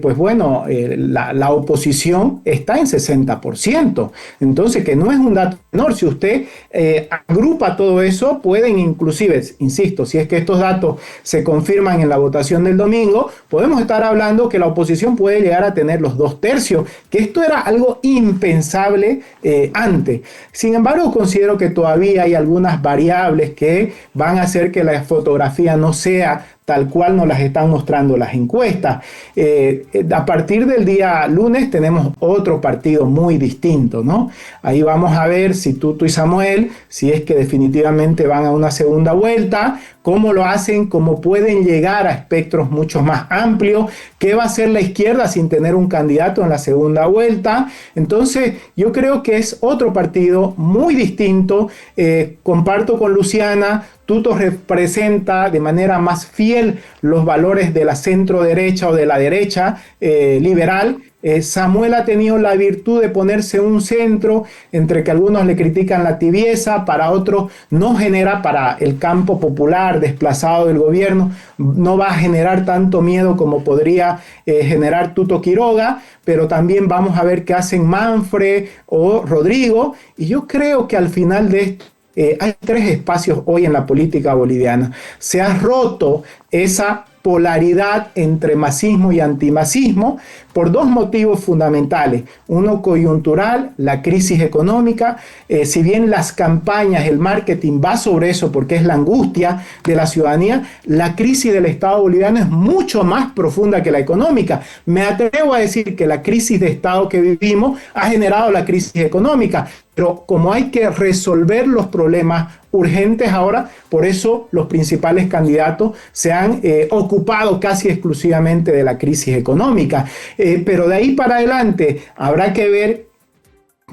pues bueno, la oposición está en 60%. Entonces, que no es un dato menor. Si usted agrupa todo eso, pueden inclusive, insisto, si es que estos datos se confirman en la votación del domingo, podemos estar hablando que la oposición puede llegar a tener los 2/3, que esto era algo impensable antes. Sin embargo, considero que todavía hay algunas variables que van a hacer que la fotografía no sea tal cual nos las están mostrando las encuestas. A partir del día lunes tenemos otro partido muy distinto, ¿no? Ahí vamos a ver si Tuto y Samuel, si es que definitivamente van a una segunda vuelta, cómo lo hacen, cómo pueden llegar a espectros mucho más amplios, qué va a hacer la izquierda sin tener un candidato en la segunda vuelta. Entonces, yo creo que es otro partido muy distinto. Comparto con Luciana, Tuto representa de manera más fiel los valores de la centro derecha o de la derecha liberal. Samuel ha tenido la virtud de ponerse un centro entre que algunos le critican la tibieza, para otros no genera, para el campo popular desplazado del gobierno, no va a generar tanto miedo como podría generar Tuto Quiroga, pero también vamos a ver qué hacen Manfred o Rodrigo, y yo creo que al final de esto hay 3 espacios hoy en la política boliviana. Se ha roto esa polaridad entre masismo y antimasismo por dos motivos fundamentales. Uno coyuntural, la crisis económica. Si bien las campañas, el marketing va sobre eso porque es la angustia de la ciudadanía, la crisis del Estado boliviano es mucho más profunda que la económica. Me atrevo a decir que la crisis de Estado que vivimos ha generado la crisis económica, pero como hay que resolver los problemas urgentes ahora, por eso los principales candidatos se han ocupado casi exclusivamente de la crisis económica. Pero de ahí para adelante habrá que ver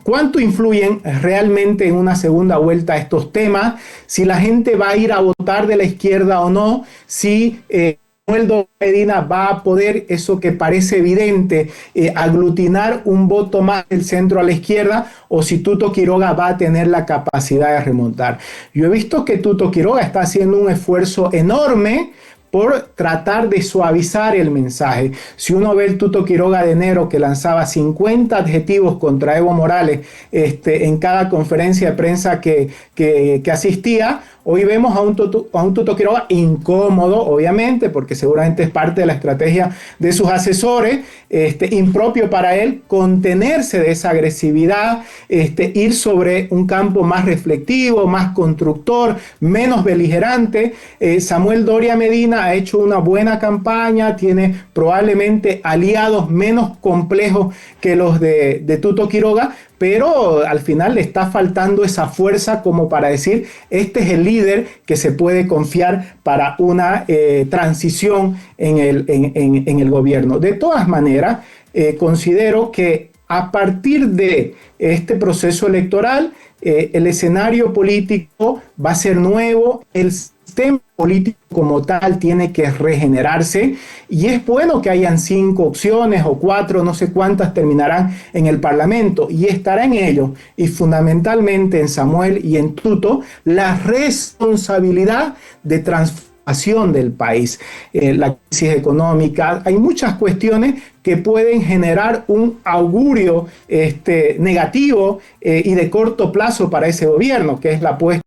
cuánto influyen realmente en una segunda vuelta estos temas, si la gente va a ir a votar de la izquierda o no, si Samuel Medina va a poder, eso que parece evidente, aglutinar un voto más del centro a la izquierda, o si Tuto Quiroga va a tener la capacidad de remontar. Yo he visto que Tuto Quiroga está haciendo un esfuerzo enorme por tratar de suavizar el mensaje. Si uno ve el Tuto Quiroga de enero, que lanzaba 50 adjetivos contra Evo Morales en cada conferencia de prensa que asistía, hoy vemos a un Tuto Quiroga incómodo, obviamente, porque seguramente es parte de la estrategia de sus asesores, impropio para él contenerse de esa agresividad, ir sobre un campo más reflectivo, más constructor, menos beligerante. Samuel Doria Medina ha hecho una buena campaña, tiene probablemente aliados menos complejos que los de Tuto Quiroga, pero al final le está faltando esa fuerza como para decir, este es el líder que se puede confiar para una transición en el gobierno. De todas maneras, considero que a partir de este proceso electoral, el escenario político va a ser nuevo, el sistema político como tal tiene que regenerarse, y es bueno que hayan 5 opciones o 4, no sé cuántas terminarán en el Parlamento, y estará en ello, y fundamentalmente en Samuel y en Tuto, la responsabilidad de transformación del país. La crisis económica, hay muchas cuestiones que pueden generar un augurio negativo y de corto plazo para ese gobierno, que es la apuesta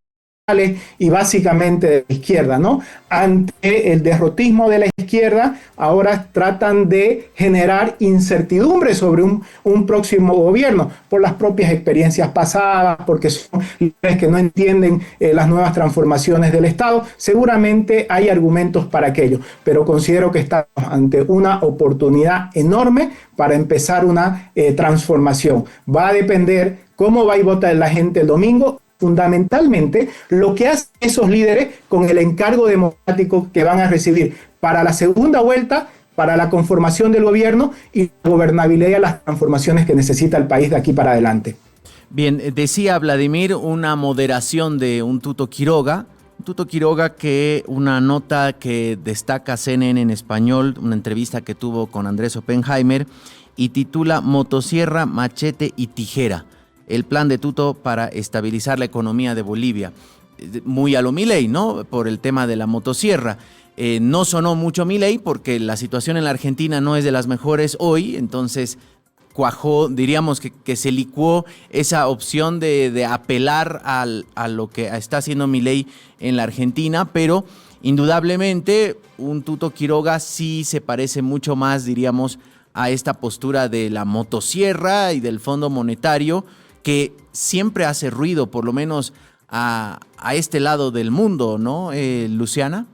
y básicamente de la izquierda, ¿no? Ante el derrotismo de la izquierda, ahora tratan de generar incertidumbre sobre un próximo gobierno por las propias experiencias pasadas, porque son líderes que no entienden las nuevas transformaciones del Estado. Seguramente hay argumentos para aquello, pero considero que estamos ante una oportunidad enorme para empezar una transformación. Va a depender cómo va a votar la gente el domingo, fundamentalmente lo que hacen esos líderes con el encargo democrático que van a recibir para la segunda vuelta, para la conformación del gobierno y la gobernabilidad y las transformaciones que necesita el país de aquí para adelante. Bien, decía Vladimir una moderación de un Tuto Quiroga que una nota que destaca CNN en español, una entrevista que tuvo con Andrés Oppenheimer, y titula Motosierra, Machete y Tijera. El plan de Tuto para estabilizar la economía de Bolivia. Muy a lo Milei, ¿no? Por el tema de la motosierra. No sonó mucho Milei porque la situación en la Argentina no es de las mejores hoy, entonces cuajó, diríamos que se licuó esa opción de apelar a lo que está haciendo Milei en la Argentina, pero indudablemente un Tuto Quiroga sí se parece mucho más, diríamos, a esta postura de la motosierra y del Fondo Monetario, que siempre hace ruido, por lo menos a este lado del mundo, ¿no, Luciana?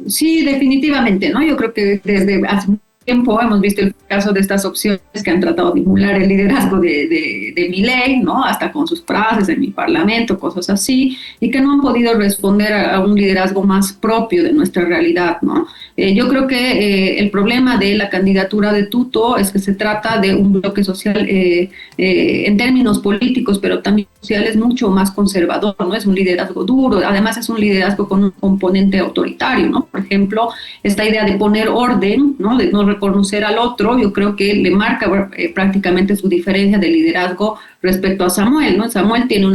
Sí, definitivamente, ¿no? Yo creo que desde hace mucho tiempo hemos visto el caso de estas opciones que han tratado de emular el liderazgo de Milei, ¿no? Hasta con sus frases en mi parlamento, cosas así, y que no han podido responder a un liderazgo más propio de nuestra realidad, ¿no? Yo creo que el problema de la candidatura de Tuto es que se trata de un bloque social en términos políticos, pero también sociales mucho más conservador, ¿no? Es un liderazgo duro, además es un liderazgo con un componente autoritario, ¿no? Por ejemplo, esta idea de poner orden, ¿no? De no reconocer al otro, yo creo que le marca prácticamente su diferencia de liderazgo respecto a Samuel, ¿no? Samuel tiene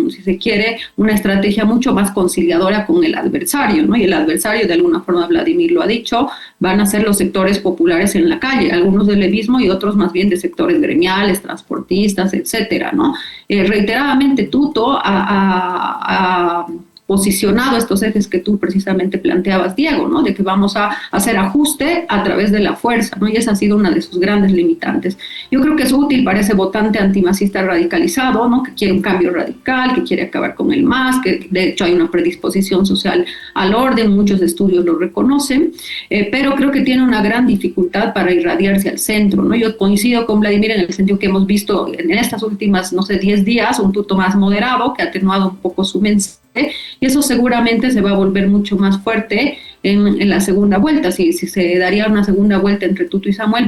si se quiere, una estrategia mucho más conciliadora con el adversario, ¿no? Y el adversario, de alguna forma, Vladimir lo ha dicho, van a ser los sectores populares en la calle, algunos del levismo y otros más bien de sectores gremiales, transportistas, etcétera, ¿no? Reiteradamente Tuto ha posicionado estos ejes que tú precisamente planteabas, Diego, ¿no? De que vamos a hacer ajuste a través de la fuerza, ¿no? Y esa ha sido una de sus grandes limitantes. Yo creo que es útil para ese votante antimacista radicalizado, ¿no? Que quiere un cambio radical, que quiere acabar con el MAS, que de hecho hay una predisposición social al orden, muchos estudios lo reconocen, pero creo que tiene una gran dificultad para irradiarse al centro, ¿no? Yo coincido con Vladimir en el sentido que hemos visto en estas últimas, no sé, 10 días, un tuto más moderado que ha atenuado un poco su mensaje, y eso seguramente se va a volver mucho más fuerte en la segunda vuelta. Si se daría una segunda vuelta entre Tuto y Samuel,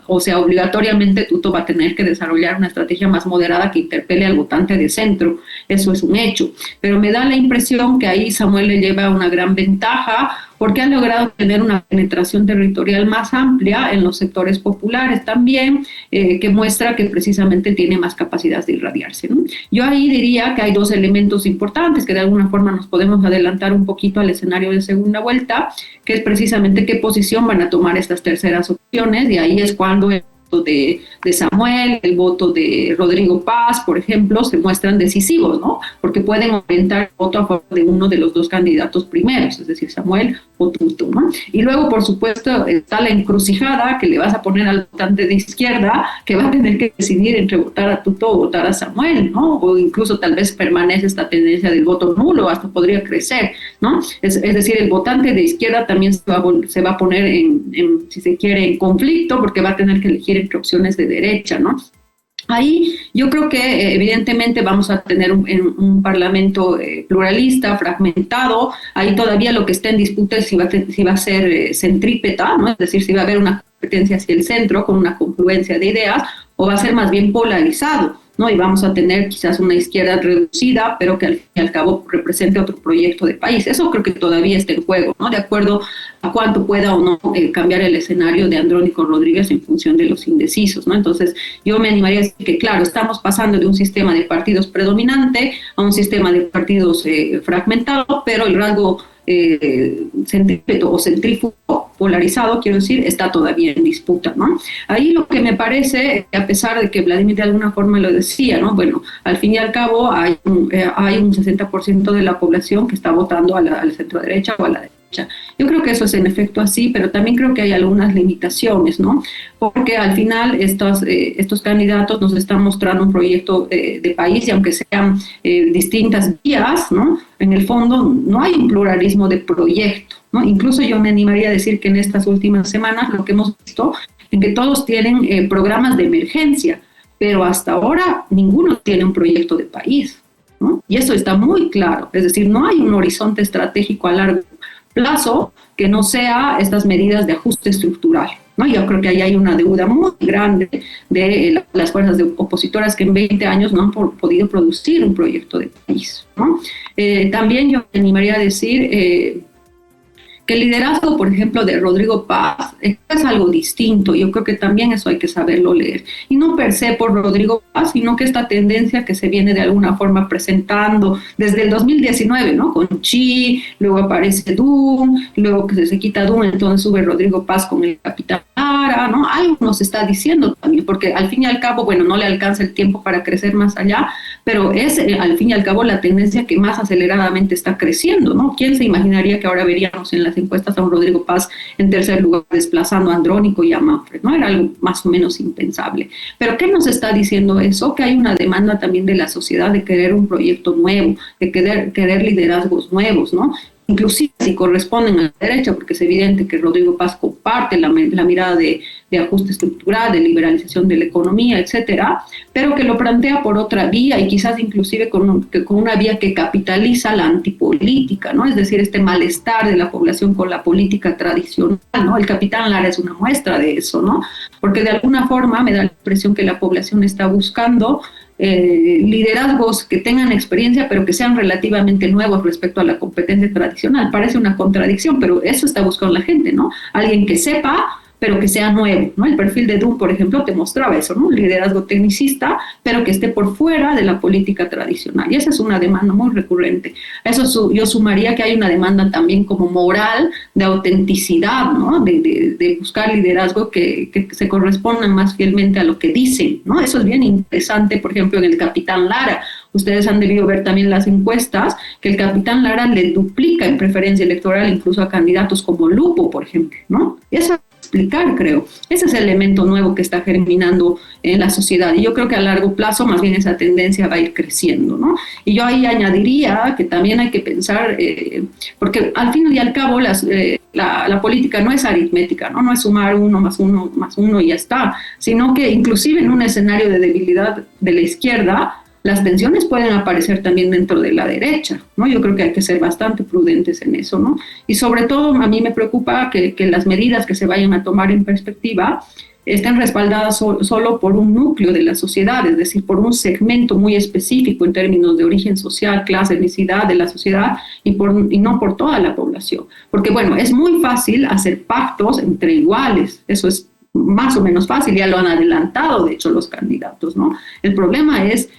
o sea, obligatoriamente Tuto va a tener que desarrollar una estrategia más moderada que interpele al votante de centro. Eso es un hecho. Pero me da la impresión que ahí Samuel le lleva una gran ventaja porque ha logrado tener una penetración territorial más amplia en los sectores populares también, que muestra que precisamente tiene más capacidad de irradiarse, ¿no? Yo ahí diría que hay dos elementos importantes que de alguna forma nos podemos adelantar un poquito al escenario de segunda vuelta, que es precisamente qué posición van a tomar estas terceras opciones, y ahí es cuando el voto de Samuel, el voto de Rodrigo Paz, por ejemplo, se muestran decisivos, ¿no? Porque pueden aumentar el voto a favor de uno de los dos candidatos primeros, es decir, Samuel o Tuto, ¿no? Y luego, por supuesto, está la encrucijada que le vas a poner al votante de izquierda, que va a tener que decidir entre votar a Tuto o votar a Samuel, ¿no? O incluso tal vez permanece esta tendencia del voto nulo, hasta podría crecer, ¿no? Es decir, el votante de izquierda también se va a poner si se quiere, en conflicto, porque va a tener que elegir entre opciones de derecha, ¿no? Ahí yo creo que evidentemente vamos a tener un parlamento pluralista, fragmentado. Ahí todavía lo que está en disputa es si va a ser centrípeta, ¿no? Es decir, si va a haber una competencia hacia el centro con una confluencia de ideas, o va a ser más bien polarizado, ¿no? Y vamos a tener quizás una izquierda reducida, pero que al fin y al cabo represente otro proyecto de país. Eso creo que todavía está en juego, ¿no? De acuerdo a cuánto pueda o no cambiar el escenario de Andrónico Rodríguez en función de los indecisos, ¿no? Entonces, yo me animaría a decir que, claro, estamos pasando de un sistema de partidos predominante a un sistema de partidos fragmentado, pero el rasgo centrípeto o centrífugo polarizado, quiero decir, está todavía en disputa, ¿no? Ahí lo que me parece, a pesar de que Vladimir de alguna forma lo decía, ¿no? Bueno, al fin y al cabo hay un 60% de la población que está votando al centro derecha o a la derecha. Yo creo que eso es en efecto así, pero también creo que hay algunas limitaciones, ¿no? Porque al final estos candidatos nos están mostrando un proyecto de país, y aunque sean distintas vías, ¿no? En el fondo no hay un pluralismo de proyecto, ¿no? Incluso yo me animaría a decir que en estas últimas semanas lo que hemos visto es que todos tienen programas de emergencia, pero hasta ahora ninguno tiene un proyecto de país, ¿no? Y eso está muy claro, es decir, no hay un horizonte estratégico a largo plazo que no sea estas medidas de ajuste estructural, ¿no? Yo creo que ahí hay una deuda muy grande de las fuerzas opositoras que en 20 años no han podido producir un proyecto de país, ¿no? También yo me animaría a decir que el liderazgo, por ejemplo, de Rodrigo Paz es algo distinto. Yo creo que también eso hay que saberlo leer. Y no per se por Rodrigo Paz, sino que esta tendencia que se viene de alguna forma presentando desde el 2019, ¿no? Con Chi, luego aparece Dum, luego que se quita Dum, entonces sube Rodrigo Paz con el Capitán Lara, ¿no? Algo nos está diciendo también, porque al fin y al cabo, bueno, no le alcanza el tiempo para crecer más allá, pero es al fin y al cabo la tendencia que más aceleradamente está creciendo, ¿no? ¿Quién se imaginaría que ahora veríamos en las encuestas a un Rodrigo Paz en tercer lugar desplazando a Andrónico y a Manfred, ¿no? Era algo más o menos impensable. Pero ¿qué nos está diciendo eso? Que hay una demanda también de la sociedad de querer un proyecto nuevo, de querer liderazgos nuevos, ¿no? Inclusive si corresponden a la derecha, porque es evidente que Rodrigo Paz comparte la mirada de ajuste estructural, de liberalización de la economía, etcétera, pero que lo plantea por otra vía y quizás inclusive con una vía que capitaliza la antipolítica, ¿no? Es decir, este malestar de la población con la política tradicional, ¿no? El Capitán Lara es una muestra de eso, ¿no? Porque de alguna forma me da la impresión que la población está buscando liderazgos que tengan experiencia, pero que sean relativamente nuevos respecto a la competencia tradicional. Parece una contradicción, pero eso está buscando la gente, ¿no? Alguien que sepa, pero que sea nuevo, ¿no? El perfil de Dum, por ejemplo, te mostraba eso, ¿no? Un liderazgo tecnicista, pero que esté por fuera de la política tradicional. Y esa es una demanda muy recurrente. A eso yo sumaría que hay una demanda también como moral, de autenticidad, ¿no? De buscar liderazgo que se correspondan más fielmente a lo que dicen, ¿no? Eso es bien interesante, por ejemplo, en el Capitán Lara, Ustedes han debido ver también las encuestas, que el capitán Lara le duplica en preferencia electoral incluso a candidatos como Lupo, por ejemplo, ¿no? Eso explicar, creo. Ese es el elemento nuevo que está germinando en la sociedad y yo creo que a largo plazo más bien esa tendencia va a ir creciendo, ¿no? Y yo ahí añadiría que también hay que pensar, porque al fin y al cabo la política no es aritmética, ¿no? No es sumar uno más uno y ya está, sino que inclusive en un escenario de debilidad de la izquierda, las tensiones pueden aparecer también dentro de la derecha, ¿no? Yo creo que hay que ser bastante prudentes en eso, ¿no? Y sobre todo a mí me preocupa que las medidas que se vayan a tomar en perspectiva estén respaldadas solo por un núcleo de la sociedad, es decir, por un segmento muy específico en términos de origen social, clase, etnicidad de la sociedad y no por toda la población. Porque, bueno, es muy fácil hacer pactos entre iguales, eso es más o menos fácil, ya lo han adelantado, de hecho, los candidatos, ¿no? El problema es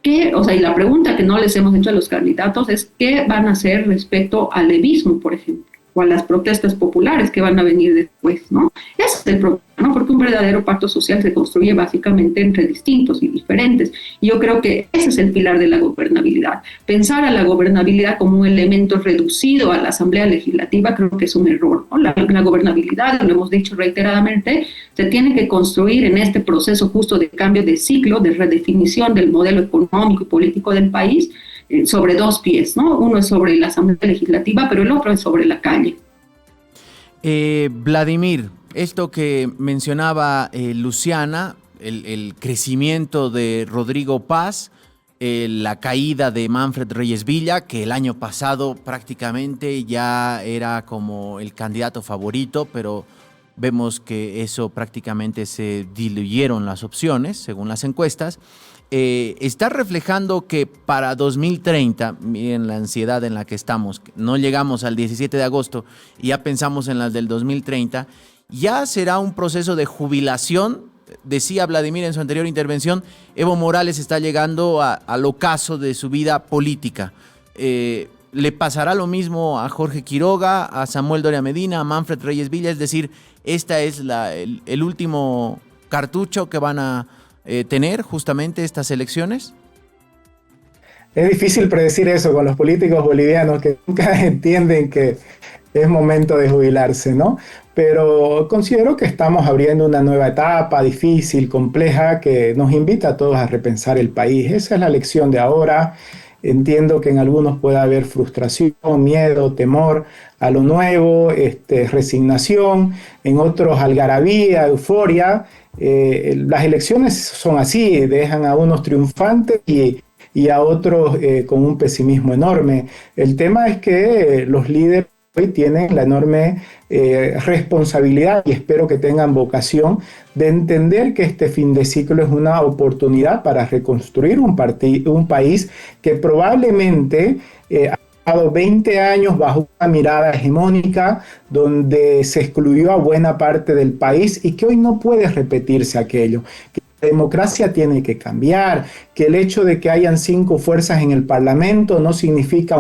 y la pregunta que no les hemos hecho a los candidatos es qué van a hacer respecto al levismo, por ejemplo, o a las protestas populares que van a venir después, ¿no? Ese es el problema, ¿no? Porque un verdadero pacto social se construye básicamente entre distintos y diferentes. Y yo creo que ese es el pilar de la gobernabilidad. Pensar a la gobernabilidad como un elemento reducido a la Asamblea Legislativa creo que es un error, ¿no? La gobernabilidad, lo hemos dicho reiteradamente, se tiene que construir en este proceso justo de cambio de ciclo, de redefinición del modelo económico y político del país, sobre dos pies, ¿no? Uno es sobre la Asamblea Legislativa, pero el otro es sobre la calle. Vladimir, esto que mencionaba Luciana, el crecimiento de Rodrigo Paz, la caída de Manfred Reyes Villa, que el año pasado prácticamente ya era como el candidato favorito, pero vemos que eso prácticamente se diluyeron las opciones, según las encuestas. Está reflejando que para 2030, miren la ansiedad en la que estamos, no llegamos al 17 de agosto y ya pensamos en las del 2030, ya será un proceso de jubilación. Decía Vladimir en su anterior intervención, Evo Morales está llegando al ocaso de su vida política. ¿Le pasará lo mismo a Jorge Quiroga, a Samuel Doria Medina, a Manfred Reyes Villa? Es decir, esta es el último cartucho que van a tener justamente estas elecciones. Es difícil predecir eso con los políticos bolivianos que nunca entienden que es momento de jubilarse, ¿no? Pero considero que estamos abriendo una nueva etapa difícil, compleja, que nos invita a todos a repensar el país. Esa es la lección de ahora. Entiendo que en algunos puede haber frustración, miedo, temor a lo nuevo, resignación, en otros algarabía, euforia. Las elecciones son así, dejan a unos triunfantes y a otros con un pesimismo enorme. El tema es que los líderes hoy tienen la enorme responsabilidad y espero que tengan vocación de entender que este fin de ciclo es una oportunidad para reconstruir un país que probablemente ha estado 20 años bajo una mirada hegemónica donde se excluyó a buena parte del país y que hoy no puede repetirse aquello. La democracia tiene que cambiar, que el hecho de que hayan 5 fuerzas en el Parlamento no significa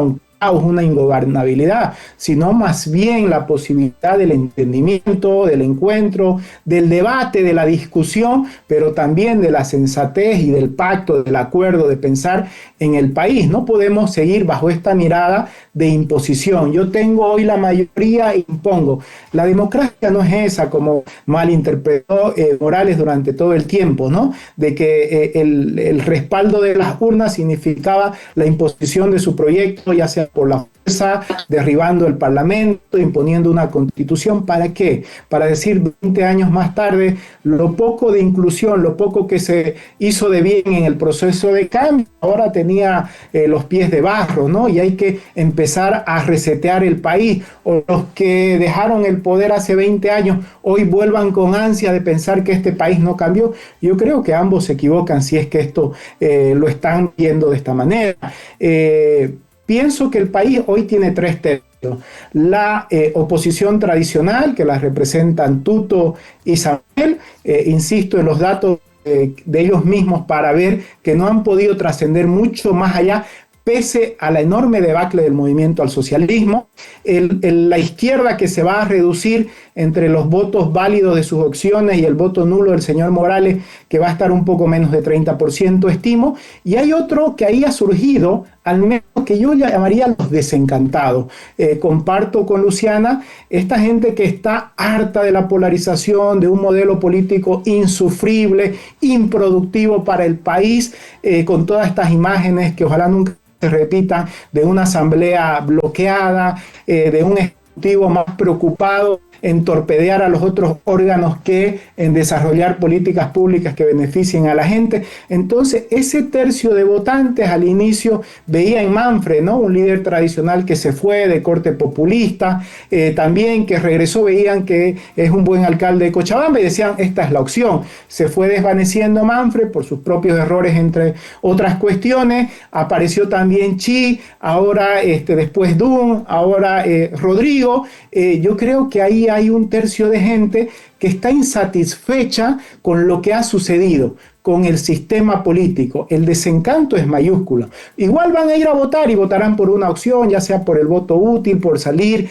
una ingobernabilidad, sino más bien la posibilidad del entendimiento, del encuentro, del debate, de la discusión, pero también de la sensatez y del pacto, del acuerdo, de pensar en el país. No podemos seguir bajo esta mirada de imposición. Yo tengo hoy la mayoría e impongo. La democracia no es esa, como malinterpretó Morales durante todo el tiempo, ¿no? De que el respaldo de las urnas significaba la imposición de su proyecto, ya sea por la fuerza, derribando el Parlamento, imponiendo una constitución. ¿Para qué? Para decir 20 años más tarde lo poco de inclusión, lo poco que se hizo de bien en el proceso de cambio, ahora tenía los pies de barro, ¿no? Y hay que empezar a resetear el país. O los que dejaron el poder hace 20 años, hoy vuelvan con ansia de pensar que este país no cambió. Yo creo que ambos se equivocan si es que esto lo están viendo de esta manera. Pienso que el país hoy tiene 3 tercios. La oposición tradicional, que la representan Tuto y Samuel, insisto en los datos de ellos mismos para ver que no han podido trascender mucho más allá, pese a la enorme debacle del movimiento al socialismo, la izquierda que se va a reducir entre los votos válidos de sus opciones y el voto nulo del señor Morales, que va a estar un poco menos de 30%, estimo, y hay otro que ahí ha surgido, al menos que yo llamaría los desencantados. Comparto con Luciana, esta gente que está harta de la polarización, de un modelo político insufrible, improductivo para el país, con todas estas imágenes que ojalá nunca se repitan, de una asamblea bloqueada, de un ejecutivo más preocupado en torpedear a los otros órganos que en desarrollar políticas públicas que beneficien a la gente. Entonces, ese tercio de votantes al inicio veía en Manfred, ¿no?, un líder tradicional que se fue de corte populista, también que regresó, veían que es un buen alcalde de Cochabamba y decían, esta es la opción. Se fue desvaneciendo Manfred por sus propios errores, entre otras cuestiones. Apareció también Chi, ahora después Dunn, ahora Rodrigo. Yo creo que ahí hay un tercio de gente que está insatisfecha con lo que ha sucedido, con el sistema político. El desencanto es mayúsculo. Igual van a ir a votar y votarán por una opción, ya sea por el voto útil, por salir,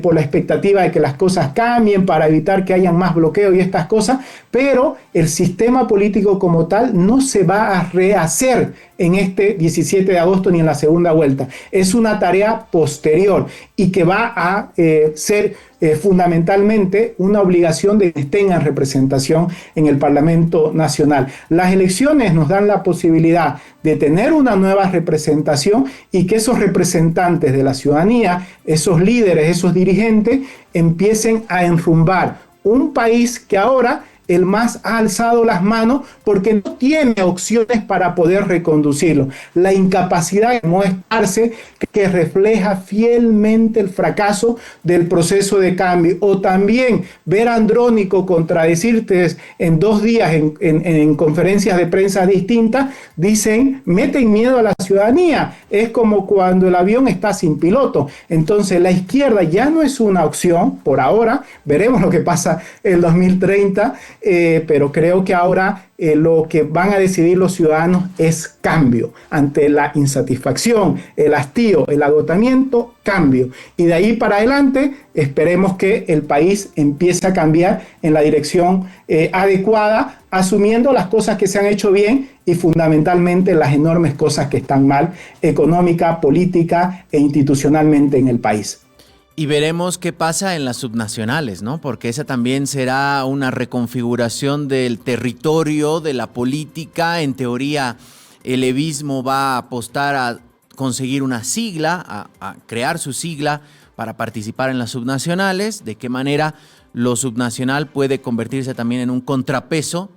por la expectativa de que las cosas cambien, para evitar que hayan más bloqueo y estas cosas, pero el sistema político como tal no se va a rehacer en este 17 de agosto ni en la segunda vuelta. Es una tarea posterior y que va a ser fundamentalmente una obligación de que tengan representación en el Parlamento Nacional. Las elecciones nos dan la posibilidad de tener una nueva representación y que esos representantes de la ciudadanía, esos líderes, esos dirigentes, empiecen a enrumbar un país que ahora el MAS ha alzado las manos porque no tiene opciones para poder reconducirlo. La incapacidad de mostrarse que refleja fielmente el fracaso del proceso de cambio. O también ver a Andrónico contradecirte en 2 días en conferencias de prensa distintas, dicen, meten miedo a la ciudadanía. Es como cuando el avión está sin piloto. Entonces la izquierda ya no es una opción por ahora. Veremos lo que pasa el 2030. Pero creo que ahora lo que van a decidir los ciudadanos es cambio. Ante la insatisfacción, el hastío, el agotamiento, cambio. Y de ahí para adelante esperemos que el país empiece a cambiar en la dirección adecuada, asumiendo las cosas que se han hecho bien y fundamentalmente las enormes cosas que están mal, económica, política e institucionalmente en el país. Y veremos qué pasa en las subnacionales, ¿no? Porque esa también será una reconfiguración del territorio, de la política. En teoría, el levismo va a apostar a conseguir una sigla, a crear su sigla para participar en las subnacionales. De qué manera lo subnacional puede convertirse también en un contrapeso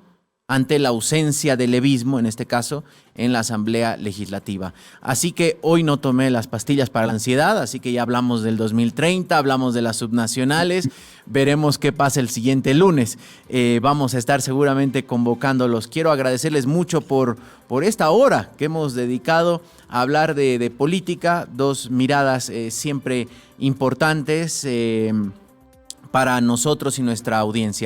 ante la ausencia del levismo, en este caso, en la Asamblea Legislativa. Así que hoy no tomé las pastillas para la ansiedad, así que ya hablamos del 2030, hablamos de las subnacionales, veremos qué pasa el siguiente lunes. Vamos a estar seguramente convocándolos. Quiero agradecerles mucho por esta hora que hemos dedicado a hablar de política, 2 miradas siempre importantes para nosotros y nuestra audiencia.